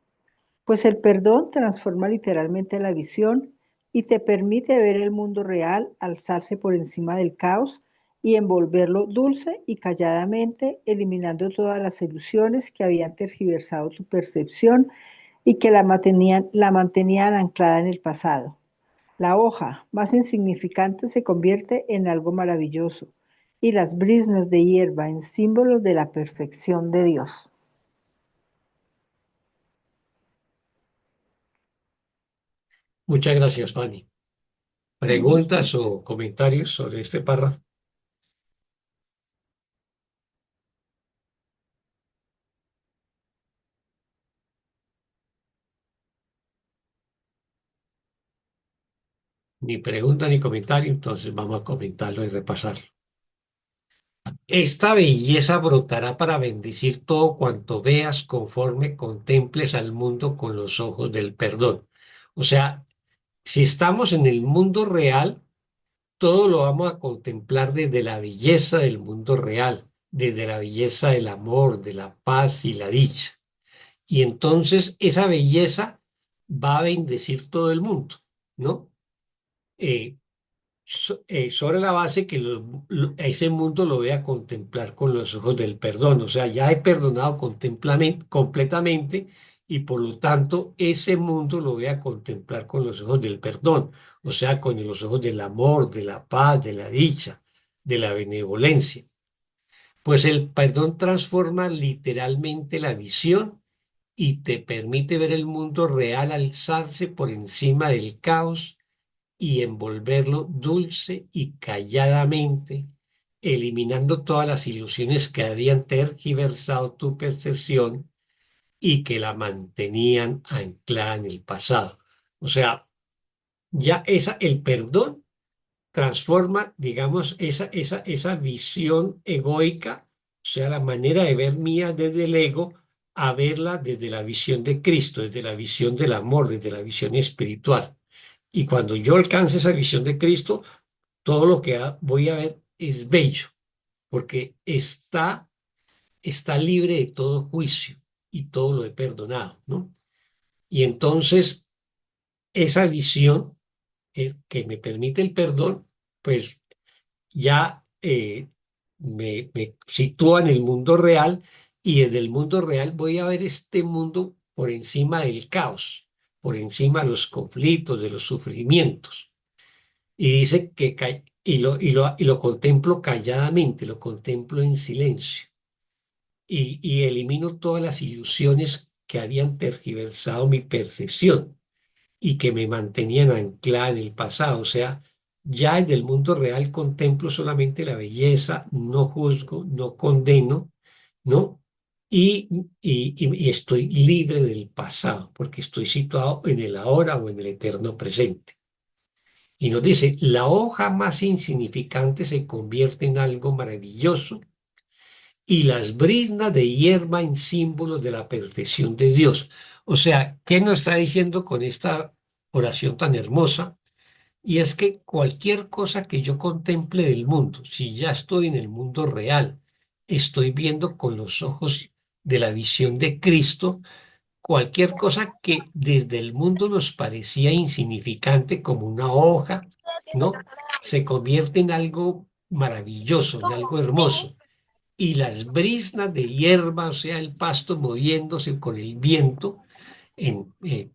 Pues el perdón transforma literalmente la visión y te permite ver el mundo real alzarse por encima del caos y envolverlo dulce y calladamente, eliminando todas las ilusiones que habían tergiversado tu percepción y que la mantenían anclada en el pasado. La hoja más insignificante se convierte en algo maravilloso y las briznas de hierba en símbolos de la perfección de Dios. Muchas gracias, Fanny. ¿Preguntas o comentarios sobre este párrafo? Ni pregunta ni comentario, entonces vamos a comentarlo y repasarlo. Esta belleza brotará para bendecir todo cuanto veas conforme contemples al mundo con los ojos del perdón. O sea, si estamos en el mundo real, todo lo vamos a contemplar desde la belleza del mundo real, desde la belleza del amor, de la paz y la dicha. Y entonces esa belleza va a bendecir todo el mundo, ¿no? Eh, sobre la base que ese mundo lo voy a contemplar con los ojos del perdón. O sea, ya he perdonado completamente y por lo tanto ese mundo lo voy a contemplar con los ojos del perdón. O sea, con los ojos del amor, de la paz, de la dicha, de la benevolencia. Pues el perdón transforma literalmente la visión y te permite ver el mundo real alzarse por encima del caos y envolverlo dulce y calladamente, eliminando todas las ilusiones que habían tergiversado tu percepción y que la mantenían anclada en el pasado. O sea, ya el perdón transforma, digamos, esa visión egoica, o sea, la manera de ver mía desde el ego, a verla desde la visión de Cristo, desde la visión del amor, desde la visión espiritual. Y cuando yo alcance esa visión de Cristo, todo lo que voy a ver es bello, porque está libre de todo juicio y todo lo he perdonado, ¿no? Y entonces esa visión que me permite el perdón, pues ya me sitúa en el mundo real y desde el mundo real voy a ver este mundo por encima del caos, por encima de los conflictos, de los sufrimientos. Y dice que y lo contemplo calladamente, lo contemplo en silencio y elimino todas las ilusiones que habían tergiversado mi percepción y que me mantenían anclada en el pasado. O sea, ya en el mundo real contemplo solamente la belleza, no juzgo, no condeno, ¿no? Y estoy libre del pasado, porque estoy situado en el ahora o en el eterno presente. Y nos dice, la hoja más insignificante se convierte en algo maravilloso y las briznas de hierba en símbolos de la perfección de Dios. O sea, ¿qué nos está diciendo con esta oración tan hermosa? Y es que cualquier cosa que yo contemple del mundo, si ya estoy en el mundo real, estoy viendo con los ojos de la visión de Cristo, cualquier cosa que desde el mundo nos parecía insignificante como una hoja, ¿no? Se convierte en algo maravilloso, en algo hermoso y las brisnas de hierba, o sea, el pasto moviéndose con el viento,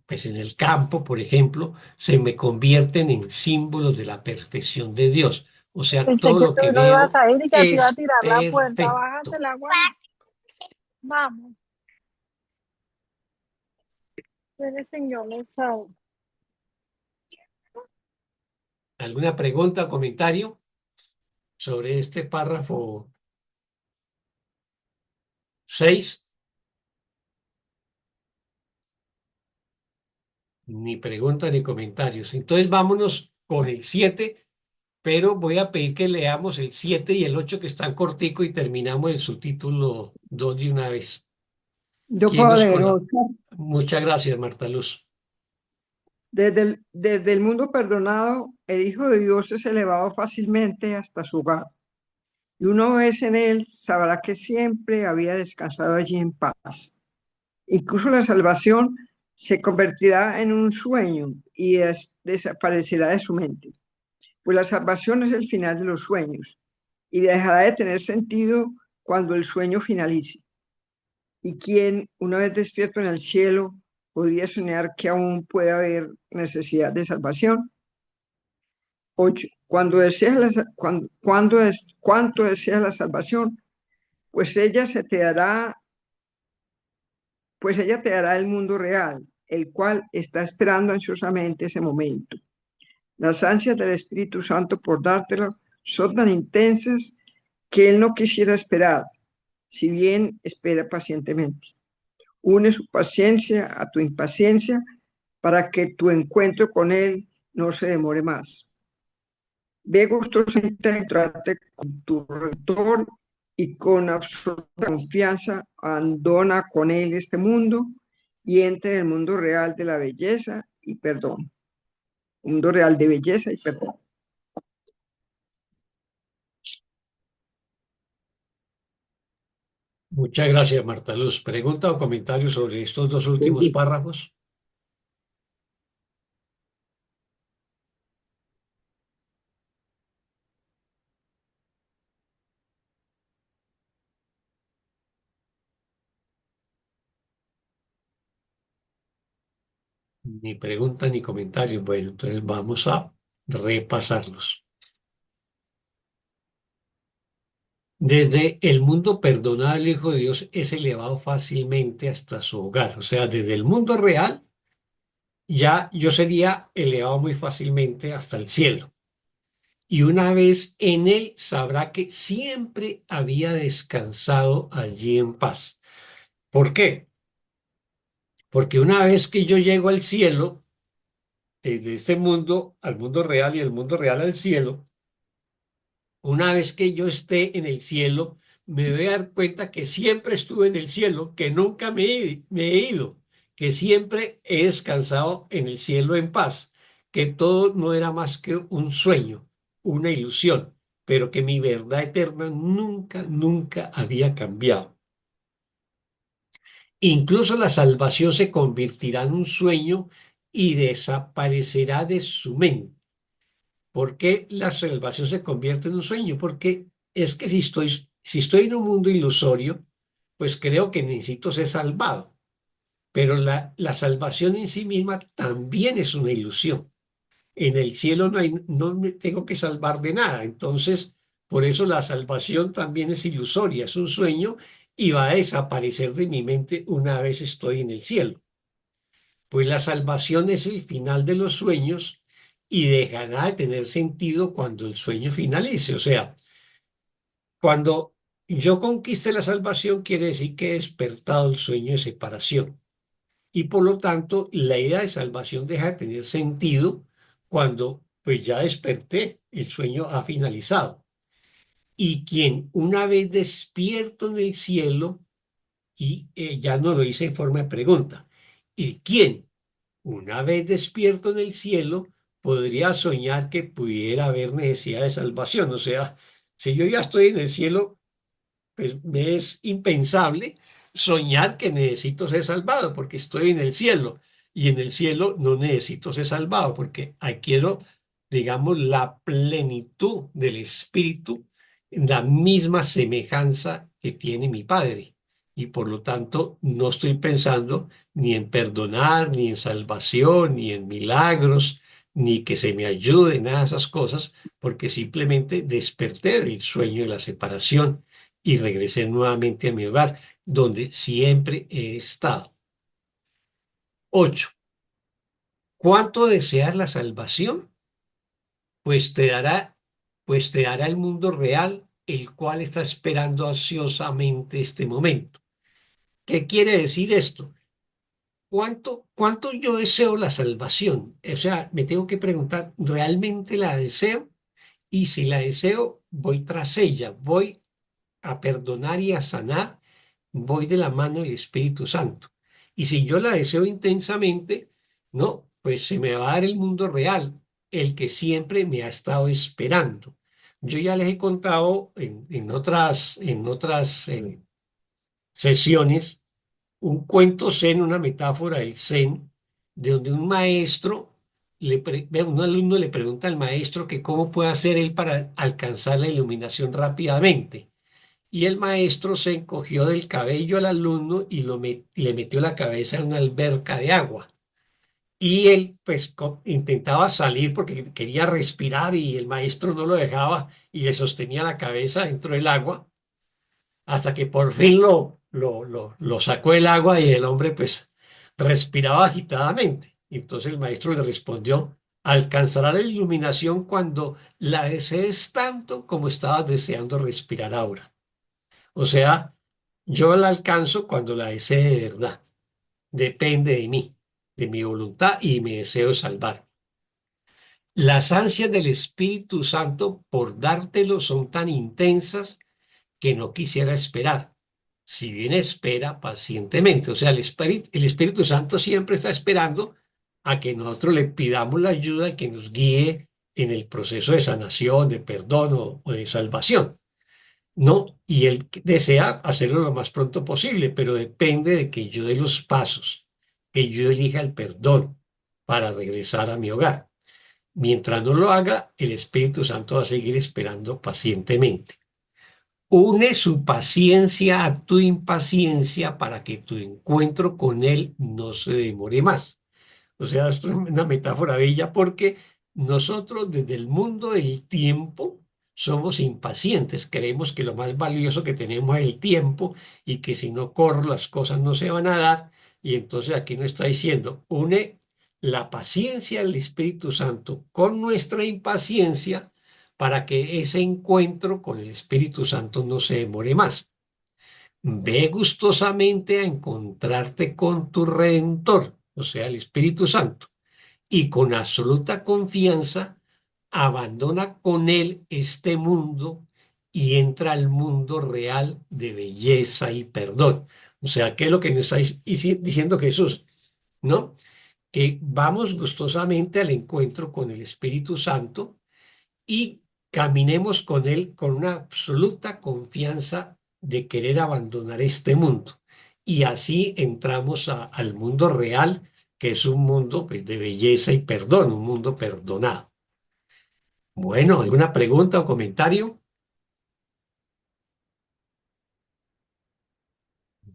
pues en el campo, por ejemplo, se me convierten en símbolos de la perfección de Dios. O sea, Pensé todo que lo tú que no ibas veo a ir y que te iba a es tirar la puerta. Bájate perfecto. la agua. Vamos, eres señor, no sabe. ¿Alguna pregunta o comentario sobre este párrafo 6? Ni pregunta ni comentarios. Entonces vámonos con el 7, pero voy a pedir que leamos el 7 y el 8 que están cortico y terminamos el subtítulo 2 de una vez. Yo ¿Quién puedo nos leer colabora? otro. Muchas gracias, Marta Luz. Desde el mundo perdonado, el Hijo de Dios es elevado fácilmente hasta su hogar. Y una vez en él, sabrá que siempre había descansado allí en paz. Incluso la salvación se convertirá en un sueño y desaparecerá de su mente. Pues la salvación es el final de los sueños y dejará de tener sentido cuando el sueño finalice. Y quien, una vez despierto en el cielo, podría soñar que aún puede haber necesidad de salvación. 8. Cuánto deseas la salvación, pues ella te dará el mundo real, el cual está esperando ansiosamente ese momento. Las ansias del Espíritu Santo por dártelo son tan intensas que Él no quisiera esperar, si bien espera pacientemente. Une su paciencia a tu impaciencia para que tu encuentro con Él no se demore más. Ve gustosamente a encontrarte con tu Redentor y con absoluta confianza abandona con Él este mundo y entra en el mundo real de la belleza y perdón. Mundo real de belleza y perdón. Muchas gracias, Marta Luz. ¿Pregunta o comentario sobre estos dos últimos párrafos? Ni pregunta ni comentario. Bueno, entonces vamos a repasarlos. Desde el mundo perdonado, el Hijo de Dios es elevado fácilmente hasta su hogar. O sea, desde el mundo real, ya yo sería elevado muy fácilmente hasta el cielo. Y una vez en él sabrá que siempre había descansado allí en paz. ¿Por qué? Porque una vez que yo llego al cielo, desde este mundo al mundo real y del mundo real al cielo, una vez que yo esté en el cielo, me voy a dar cuenta que siempre estuve en el cielo, que nunca me he ido, que siempre he descansado en el cielo en paz, que todo no era más que un sueño, una ilusión, pero que mi verdad eterna nunca, nunca había cambiado. Incluso la salvación se convertirá en un sueño y desaparecerá de su mente. ¿Por qué la salvación se convierte en un sueño? Porque es que si estoy en un mundo ilusorio, pues creo que necesito ser salvado. Pero la salvación en sí misma también es una ilusión. En el cielo no me tengo que salvar de nada. Entonces, por eso la salvación también es ilusoria, es un sueño y va a desaparecer de mi mente una vez estoy en el cielo. Pues la salvación es el final de los sueños y dejará de tener sentido cuando el sueño finalice. O sea, cuando yo conquiste la salvación, quiere decir que he despertado el sueño de separación. Y por lo tanto, la idea de salvación deja de tener sentido cuando pues ya desperté, el sueño ha finalizado. Y quien una vez despierto en el cielo, y ya no lo hice en forma de pregunta, ¿y quién una vez despierto en el cielo, podría soñar que pudiera haber necesidad de salvación? O sea, si yo ya estoy en el cielo, pues me es impensable soñar que necesito ser salvado porque estoy en el cielo y en el cielo no necesito ser salvado porque adquiero, digamos, la plenitud del Espíritu, la misma semejanza que tiene mi Padre. Y por lo tanto no estoy pensando ni en perdonar, ni en salvación, ni en milagros, ni que se me ayude, nada de esas cosas, porque simplemente desperté del sueño de la separación y regresé nuevamente a mi hogar, donde siempre he estado. 8. ¿Cuánto deseas la salvación? Pues te dará, pues te dará el mundo real, el cual está esperando ansiosamente este momento. ¿Qué quiere decir esto? ¿Cuánto yo deseo la salvación? O sea, me tengo que preguntar, ¿realmente la deseo? Y si la deseo, voy tras ella, voy a perdonar y a sanar, voy de la mano del Espíritu Santo. Y si yo la deseo intensamente, no, pues se me va a dar el mundo real, el que siempre me ha estado esperando. Yo ya les he contado en otras sesiones un cuento zen, una metáfora del zen, de donde un maestro, un alumno le pregunta al maestro que cómo puede hacer él para alcanzar la iluminación rápidamente. Y el maestro se encogió del cabello al alumno y le metió la cabeza en una alberca de agua. Y él pues intentaba salir porque quería respirar y el maestro no lo dejaba y le sostenía la cabeza dentro del agua hasta que por fin lo sacó el agua y el hombre pues respiraba agitadamente. Entonces el maestro le respondió: alcanzará la iluminación cuando la desees tanto como estabas deseando respirar ahora. O sea, yo la alcanzo cuando la desee de verdad. Depende de mí, de mi voluntad y mi deseo de salvar. Las ansias del Espíritu Santo por dártelo son tan intensas que no quisiera esperar. Si bien espera pacientemente, o sea, el Espíritu Santo siempre está esperando a que nosotros le pidamos la ayuda y que nos guíe en el proceso de sanación, de perdón o de salvación. No, y él desea hacerlo lo más pronto posible, pero depende de que yo dé los pasos, que yo elija el perdón para regresar a mi hogar. Mientras no lo haga, el Espíritu Santo va a seguir esperando pacientemente. Une su paciencia a tu impaciencia para que tu encuentro con Él no se demore más. O sea, esto es una metáfora bella porque nosotros desde el mundo del tiempo somos impacientes, creemos que lo más valioso que tenemos es el tiempo y que si no corro las cosas no se van a dar. Y entonces aquí nos está diciendo, une la paciencia del Espíritu Santo con nuestra impaciencia para que ese encuentro con el Espíritu Santo no se demore más. Ve gustosamente a encontrarte con tu Redentor, o sea, el Espíritu Santo, y con absoluta confianza abandona con él este mundo y entra al mundo real de belleza y perdón. O sea, ¿qué es lo que nos está diciendo Jesús? ¿No? Que vamos gustosamente al encuentro con el Espíritu Santo y caminemos con él con una absoluta confianza de querer abandonar este mundo. Y así entramos al mundo real, que es un mundo pues, de belleza y perdón, un mundo perdonado. Bueno, ¿alguna pregunta o comentario?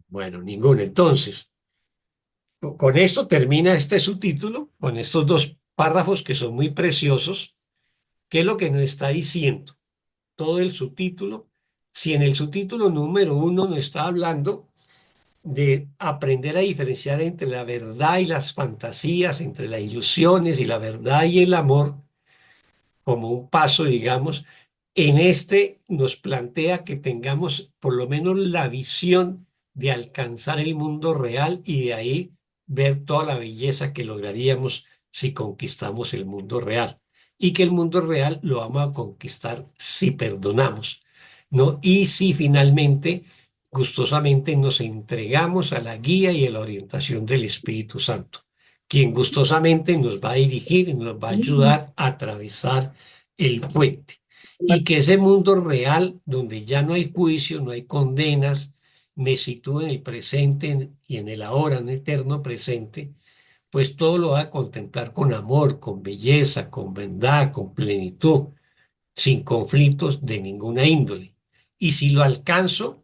Bueno, ninguno. Entonces, con esto termina este subtítulo, con estos dos párrafos que son muy preciosos. ¿Qué es lo que nos está diciendo todo el subtítulo? Si en el subtítulo número 1 nos está hablando de aprender a diferenciar entre la verdad y las fantasías, entre las ilusiones y la verdad y el amor, como un paso, digamos, en este nos plantea que tengamos por lo menos la visión de alcanzar el mundo real y de ahí ver toda la belleza que lograríamos si conquistamos el mundo real. Y que el mundo real lo vamos a conquistar si perdonamos, ¿no? Y si finalmente, gustosamente, nos entregamos a la guía y a la orientación del Espíritu Santo, quien gustosamente nos va a dirigir y nos va a ayudar a atravesar el puente. Y que ese mundo real, donde ya no hay juicio, no hay condenas, me sitúa en el presente y en el ahora, en el eterno presente, pues todo lo va a contemplar con amor, con belleza, con bondad, con plenitud, sin conflictos de ninguna índole. Y si lo alcanzo,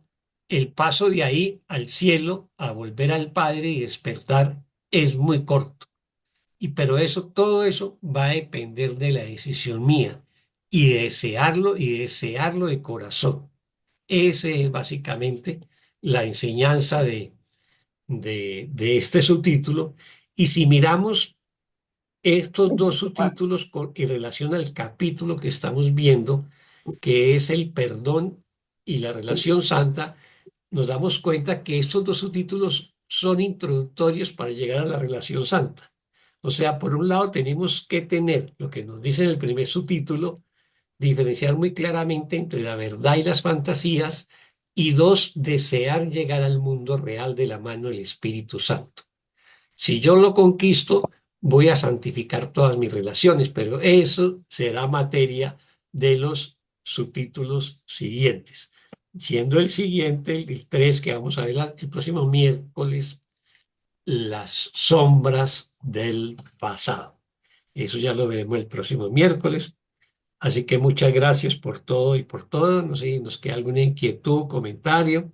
el paso de ahí al cielo, a volver al Padre y despertar, es muy corto. Pero eso, todo eso va a depender de la decisión mía y desearlo de corazón. Esa es básicamente la enseñanza de este subtítulo. Y si miramos estos dos subtítulos en relación al capítulo que estamos viendo, que es el perdón y la relación santa, nos damos cuenta que estos dos subtítulos son introductorios para llegar a la relación santa. O sea, por un lado tenemos que tener lo que nos dice en el primer subtítulo, diferenciar muy claramente entre la verdad y las fantasías, y dos, desear llegar al mundo real de la mano del Espíritu Santo. Si yo lo conquisto, voy a santificar todas mis relaciones, pero eso será materia de los subtítulos siguientes. Siendo el siguiente, el 3, que vamos a ver el próximo miércoles, las sombras del pasado. Eso ya lo veremos el próximo miércoles. Así que muchas gracias por todo y por todo. No sé si nos queda alguna inquietud, comentario,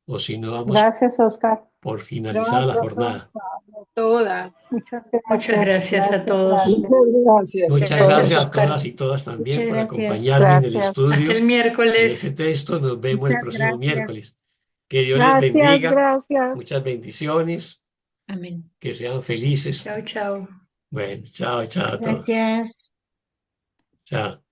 o si no vamos Gracias, Oscar. por finalizada la jornada. Todas. Muchas Muchas gracias a todos. gracias. Gracias. Muchas gracias a todas y todas también Muchas por gracias. acompañarme en el Gracias. Hasta el estudio de miércoles. ese texto. Nos vemos el Muchas próximo gracias. miércoles. Que Dios les Gracias, bendiga. gracias. Muchas bendiciones. Amén. Que sean felices. Chao, chao. Bueno, chao, chao a todos. Gracias. Chao.